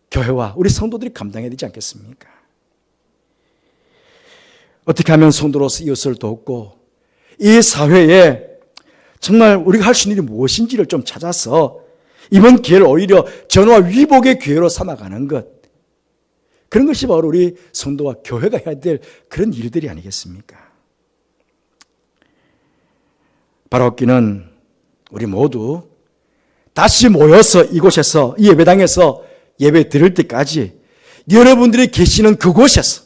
교회와 우리 성도들이 감당해야 되지 않겠습니까? 어떻게 하면 성도로서 이웃을 돕고 이 사회에 정말 우리가 할 수 있는 일이 무엇인지를 좀 찾아서 이번 기회를 오히려 전화 위복의 기회로 삼아가는 것, 그런 것이 바로 우리 성도와 교회가 해야 될 그런 일들이 아니겠습니까? 바라옵기는 우리 모두 다시 모여서 이곳에서 이 예배당에서 예배 드릴 때까지 여러분들이 계시는 그곳에서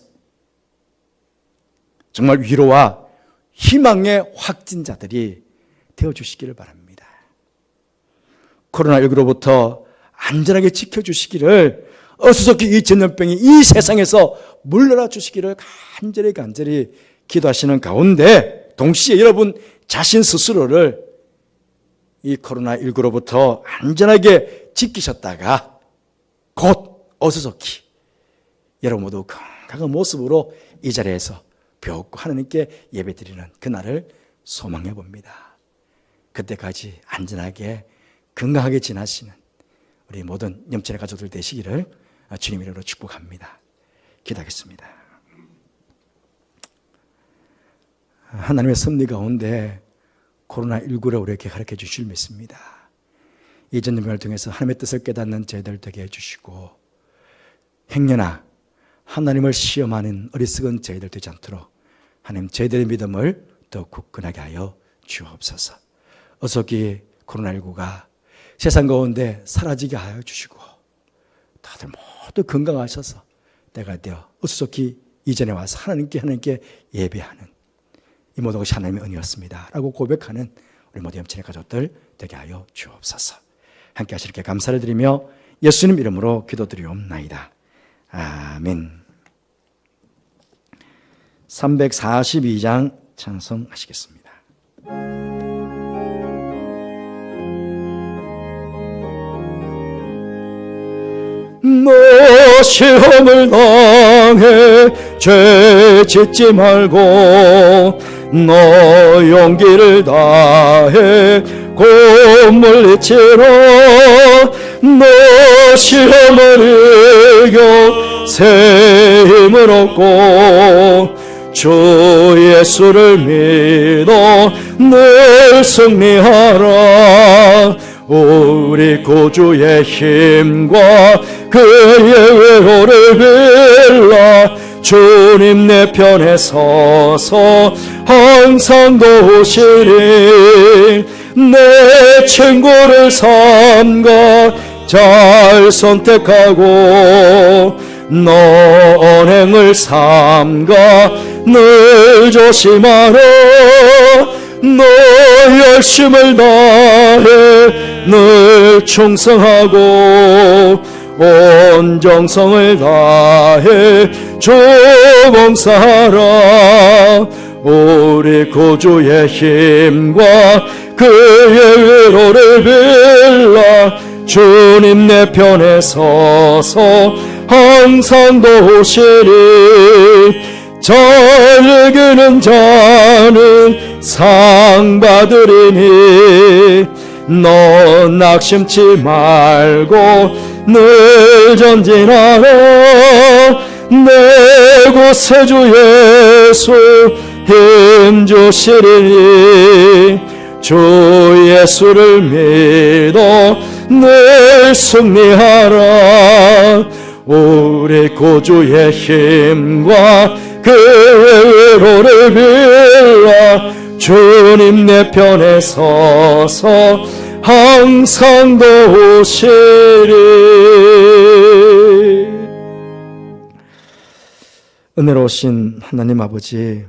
정말 위로와 희망의 확진자들이 되어주시기를 바랍니다. 코로나19로부터 안전하게 지켜주시기를, 어수선히 이 전염병이 이 세상에서 물러나 주시기를 간절히 기도하시는 가운데 동시에 여러분 자신 스스로를 이 코로나19로부터 안전하게 지키셨다가 곧 어수선히 여러분 모두 건강한 모습으로 이 자리에서 뵙고 하나님께 예배드리는 그날을 소망해 봅니다. 그때까지 안전하게 건강하게 지나시는 우리 모든 영천의 가족들 되시기를 주님 이름으로 축복합니다. 기도하겠습니다. 하나님의 섭리 가운데 코로나19를 우리에게 가르쳐 주실 믿습니다. 이 전염병을 통해서 하나님의 뜻을 깨닫는 저희들 되게 해주시고 행여나 하나님을 시험하는 어리석은 저희들 되지 않도록 하나님 저희들의 믿음을 더 굳건하게 하여 주옵소서. 어서기 코로나19가 세상 가운데 사라지게 하여 주시고 다들 모두 건강하셔서 때가 되어 어수속히 이전에 와서 하나님께 예배하는 이 모든 것이 하나님의 은혜였습니다 라고 고백하는 우리 모두 염친의 가족들 되게 하여 주옵소서. 함께 하시기에 감사를 드리며 예수님 이름으로 기도드리옵나이다. 아멘. 342장 찬송하시겠습니다. 너 시험을 당해 죄 짓지 말고 너 용기를 다해 곧 물리치라. 너 시험을 이겨 새 힘을 얻고 주 예수를 믿어 늘 승리하라. 우리 구주의 힘과 그의 외로를 빌라. 주님 내 편에 서서 항상 도우시리. 내 친구를 삼가 잘 선택하고 너 언행을 삼가 늘 조심하라. 너 열심을 다해 늘 충성하고 온 정성을 다해 주 봉사하라. 우리 구주의 힘과 그의 위로를 빌라. 주님 내 편에 서서 항상 도우시리. 잘 이기는 자는 상 받으리니 너 낙심치 말고 늘 전진하라. 내 구세주 예수 힘 주시리니 주 예수를 믿어 늘 승리하라. 우리 구주의 힘과 그의 위로를 빌라. 주님 내 편에 서서 항상 도우시리. 은혜로우신 하나님 아버지,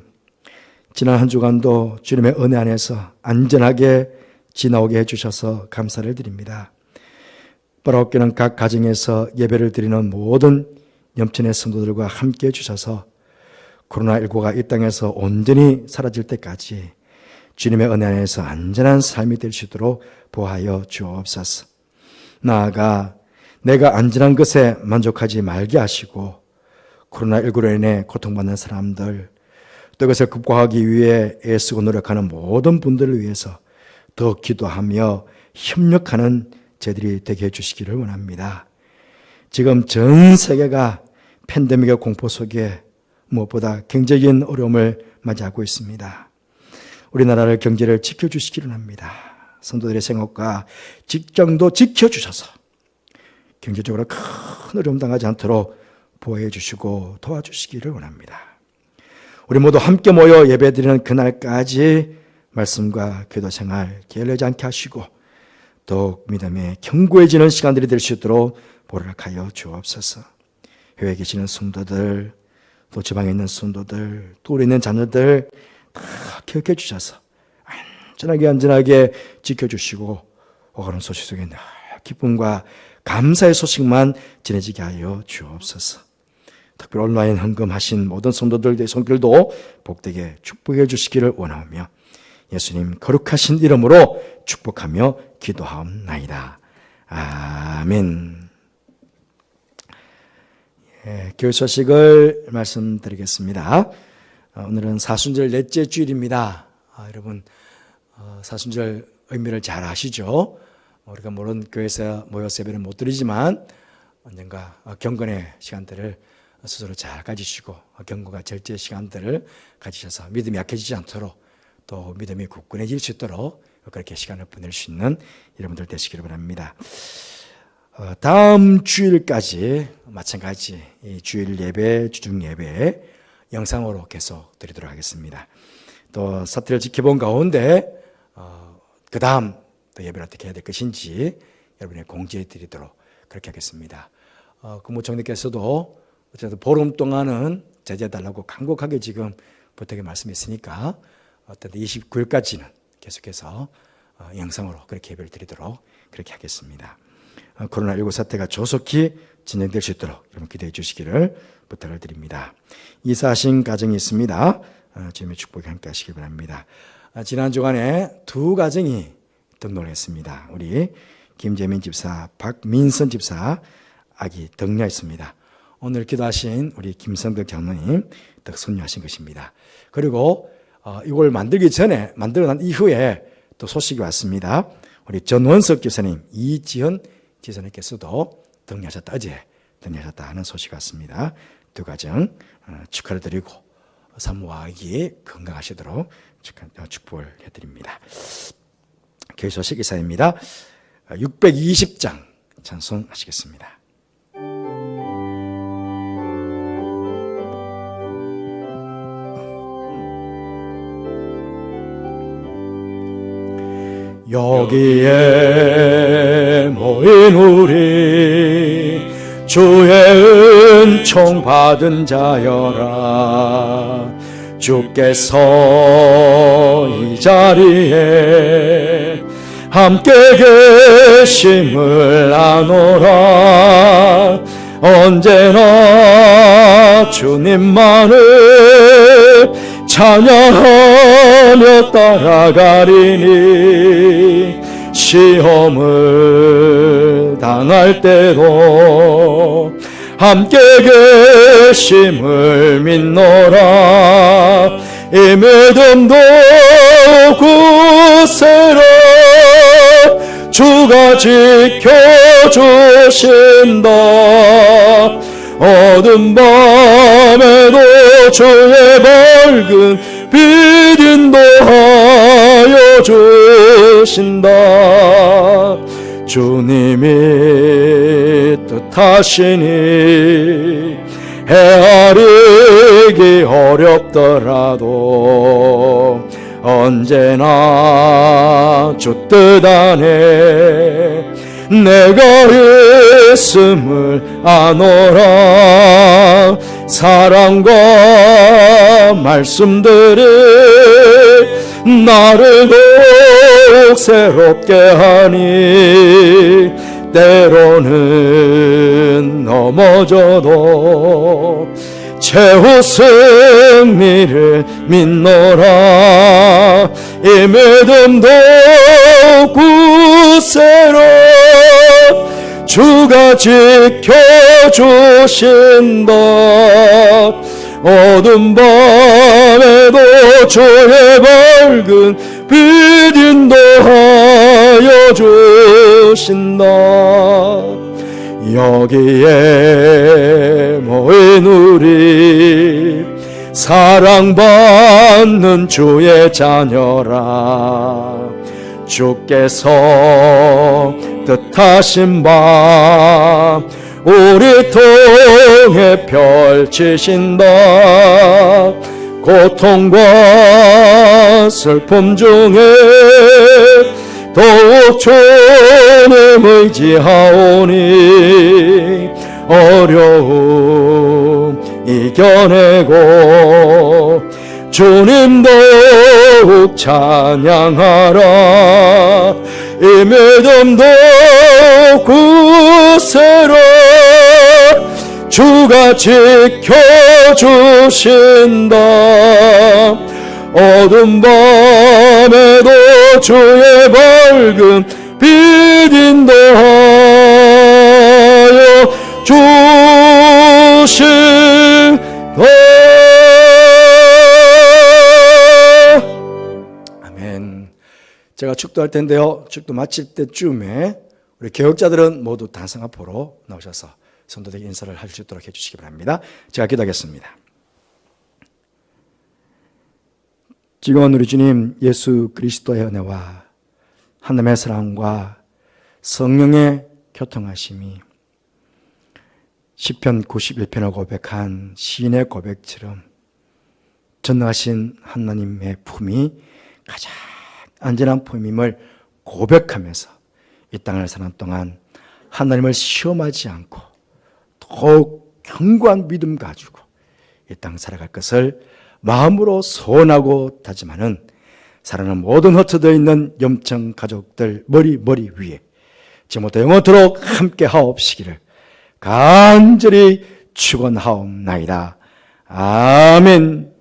지난 한 주간도 주님의 은혜 안에서 안전하게 지나오게 해주셔서 감사를 드립니다. 바라옵기는 각 가정에서 예배를 드리는 모든 염친의 성도들과 함께 해주셔서 코로나19가 이 땅에서 온전히 사라질 때까지 주님의 은혜 안에서 안전한 삶이 될 수 있도록 보하여 주옵소서. 나아가 내가 안전한 것에 만족하지 말게 하시고 코로나19로 인해 고통받는 사람들, 또 이것을 극복하기 위해 애쓰고 노력하는 모든 분들을 위해서 더 기도하며 협력하는 저희들이 되게 해주시기를 원합니다. 지금 전 세계가 팬데믹의 공포 속에 무엇보다 경제적인 어려움을 맞이하고 있습니다. 우리나라를 경제를 지켜주시기를 합니다. 성도들의 생업과 직장도 지켜주셔서 경제적으로 큰 어려움 당하지 않도록 보호해 주시고 도와주시기를 원합니다. 우리 모두 함께 모여 예배드리는 그날까지 말씀과 기도 생활 게을리지 않게 하시고 더욱 믿음에 견고해지는 시간들이 될 수 있도록 보호하여 주옵소서. 해외에 계시는 성도들, 또 지방에 있는 성도들, 또 우리 있는 자녀들 다 기억해 주셔서 안전하게 지켜주시고 오가는 소식 속에 늘 기쁨과 감사의 소식만 전해지게 하여 주옵소서. 특별히 온라인 헌금하신 모든 성도들의 손길도 복되게 축복해 주시기를 원하며 예수님 거룩하신 이름으로 축복하며 기도하옵나이다. 아멘. 교회 소식을 말씀드리겠습니다. 오늘은 사순절 넷째 주일입니다. 여러분 사순절 의미를 잘 아시죠? 우리가 물론 교회에서 모여서 예배를 못 드리지만 언젠가 경건의 시간들을 스스로 잘 가지시고 경건과 절제의 시간들을 가지셔서 믿음이 약해지지 않도록 또 믿음이 굳건해질 수 있도록 그렇게 시간을 보낼 수 있는 여러분들 되시기를 바랍니다. 다음 주일까지 마찬가지 이 주일 예배, 주중 예배 영상으로 계속 드리도록 하겠습니다. 또 사태를 지켜본 가운데 그 다음 또 예배를 어떻게 해야 될 것인지 여러분에 공지해 드리도록 그렇게 하겠습니다. 국무총리께서도 어쨌든 보름 동안은 제재해달라고 간곡하게 지금 부탁의 말씀이 있으니까 어떤 29일까지는 계속해서 영상으로 그렇게 예배를 드리도록 그렇게 하겠습니다. 코로나19 사태가 조속히 진행될 수 있도록 여러분 기도해 주시기를 부탁을 드립니다. 이사하신 가정이 있습니다. 주님의 축복에 함께 하시기 바랍니다. 지난 주간에 두 가정이 등록을 했습니다. 우리 김재민 집사, 박민선 집사 아기 덕녀했습니다. 오늘 기도하신 우리 김성덕 장로님 덕손녀하신 것입니다. 그리고 이걸 만들기 전에 만들어 난 이후에 또 소식이 왔습니다. 우리 전원석 집사님, 이지현 지사님께서도 덕녀하셨다, 어제 덕녀하셨다 하는 소식이 왔습니다. 두 가정 축하를 드리고 산모와 아기 건강하시도록 축복을 해드립니다. 교회 소식 이사입니다. 620장 찬송하시겠습니다. 여기에 모인 우리 주의 은총 받은 자여라. 주께서 이 자리에 함께 계심을 아노라. 언제나 주님만을 찬양하며 따라가리니 시험을 당할 때도 함께 계심을 믿노라. 이 믿음도 굳세라. 주가 지켜주신다. 어두운 밤에도 주의 밝은 빛 인도하여 주신다. 주님이 뜻하시니 헤아리기 어렵더라도 언제나 주 뜻 안에 내가 있음을 아노라. 사랑과 말씀들이 나를 더욱 새롭게 하니 때로는 넘어져도 최후 승리를 믿노라. 이 믿음도 굳세라. 주가 지켜주신다. 어두운 밤에도 주의 밝은 빛 인도하여 주신다. 여기에 모인 우리 사랑받는 주의 자녀라. 주께서 뜻하신 바 우리 통해 펼치신다. 고통과 슬픔 중에 더욱 주님 의지하오니 어려움 이겨내고 주님 더욱 찬양하라. 이 믿음도 굳세라. 주가 지켜주신다. 어두운 밤에도 주의 밝은 빛 인도하여 주신다. 아멘. 제가 축도할 텐데요. 축도 마칠 때쯤에 우리 개혁자들은 모두 단상 앞으로 나오셔서 성도들에게 인사를 하실 수 있도록 해주시기 바랍니다. 제가 기도하겠습니다. 지금은 우리 주님 예수 그리스도의 은혜와 하나님의 사랑과 성령의 교통하심이 시편 91편을 고백한 시인의 고백처럼 전능하신 하나님의 품이 가장 안전한 품임을 고백하면서 이 땅을 사는 동안 하나님을 시험하지 않고 더욱 견고한 믿음 가지고 이 땅 살아갈 것을 마음으로 소원하고 다짐하는 사랑하는 모든 흩어져 있는 염청 가족들 머리 위에 지금부터 영원토록 함께 하옵시기를 간절히 축원하옵나이다. 아멘.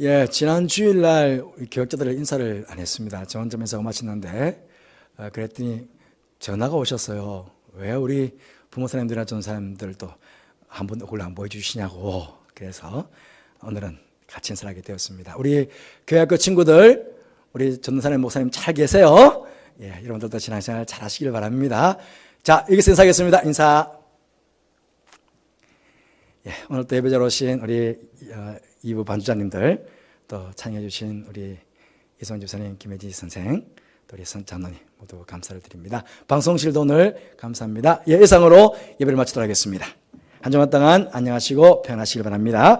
예, 지난 주일날 교역자들 인사를 안 했습니다. 전점에서 마쳤는데 그랬더니 전화가 오셨어요. 왜 우리 부모사님들이나 전사님들도 한 번 얼굴 안 보여주시냐고. 그래서 오늘은 같이 인사를 하게 되었습니다. 우리 교회학교 친구들, 우리 전사님 목사님 잘 계세요? 예, 여러분들도 신앙생활 잘 하시길 바랍니다. 자, 여기서 인사하겠습니다. 인사. 예, 오늘 또 예배자로 오신 우리 2부 반주자님들, 또 찬양해 주신 우리 이성원 주사님, 김혜지 선생, 또 우리 선장로님 모두 감사를 드립니다. 방송실도 오늘 감사합니다. 예, 이상으로 예배를 마치도록 하겠습니다. 한 주간 동안 안녕하시고 평안하시길 바랍니다.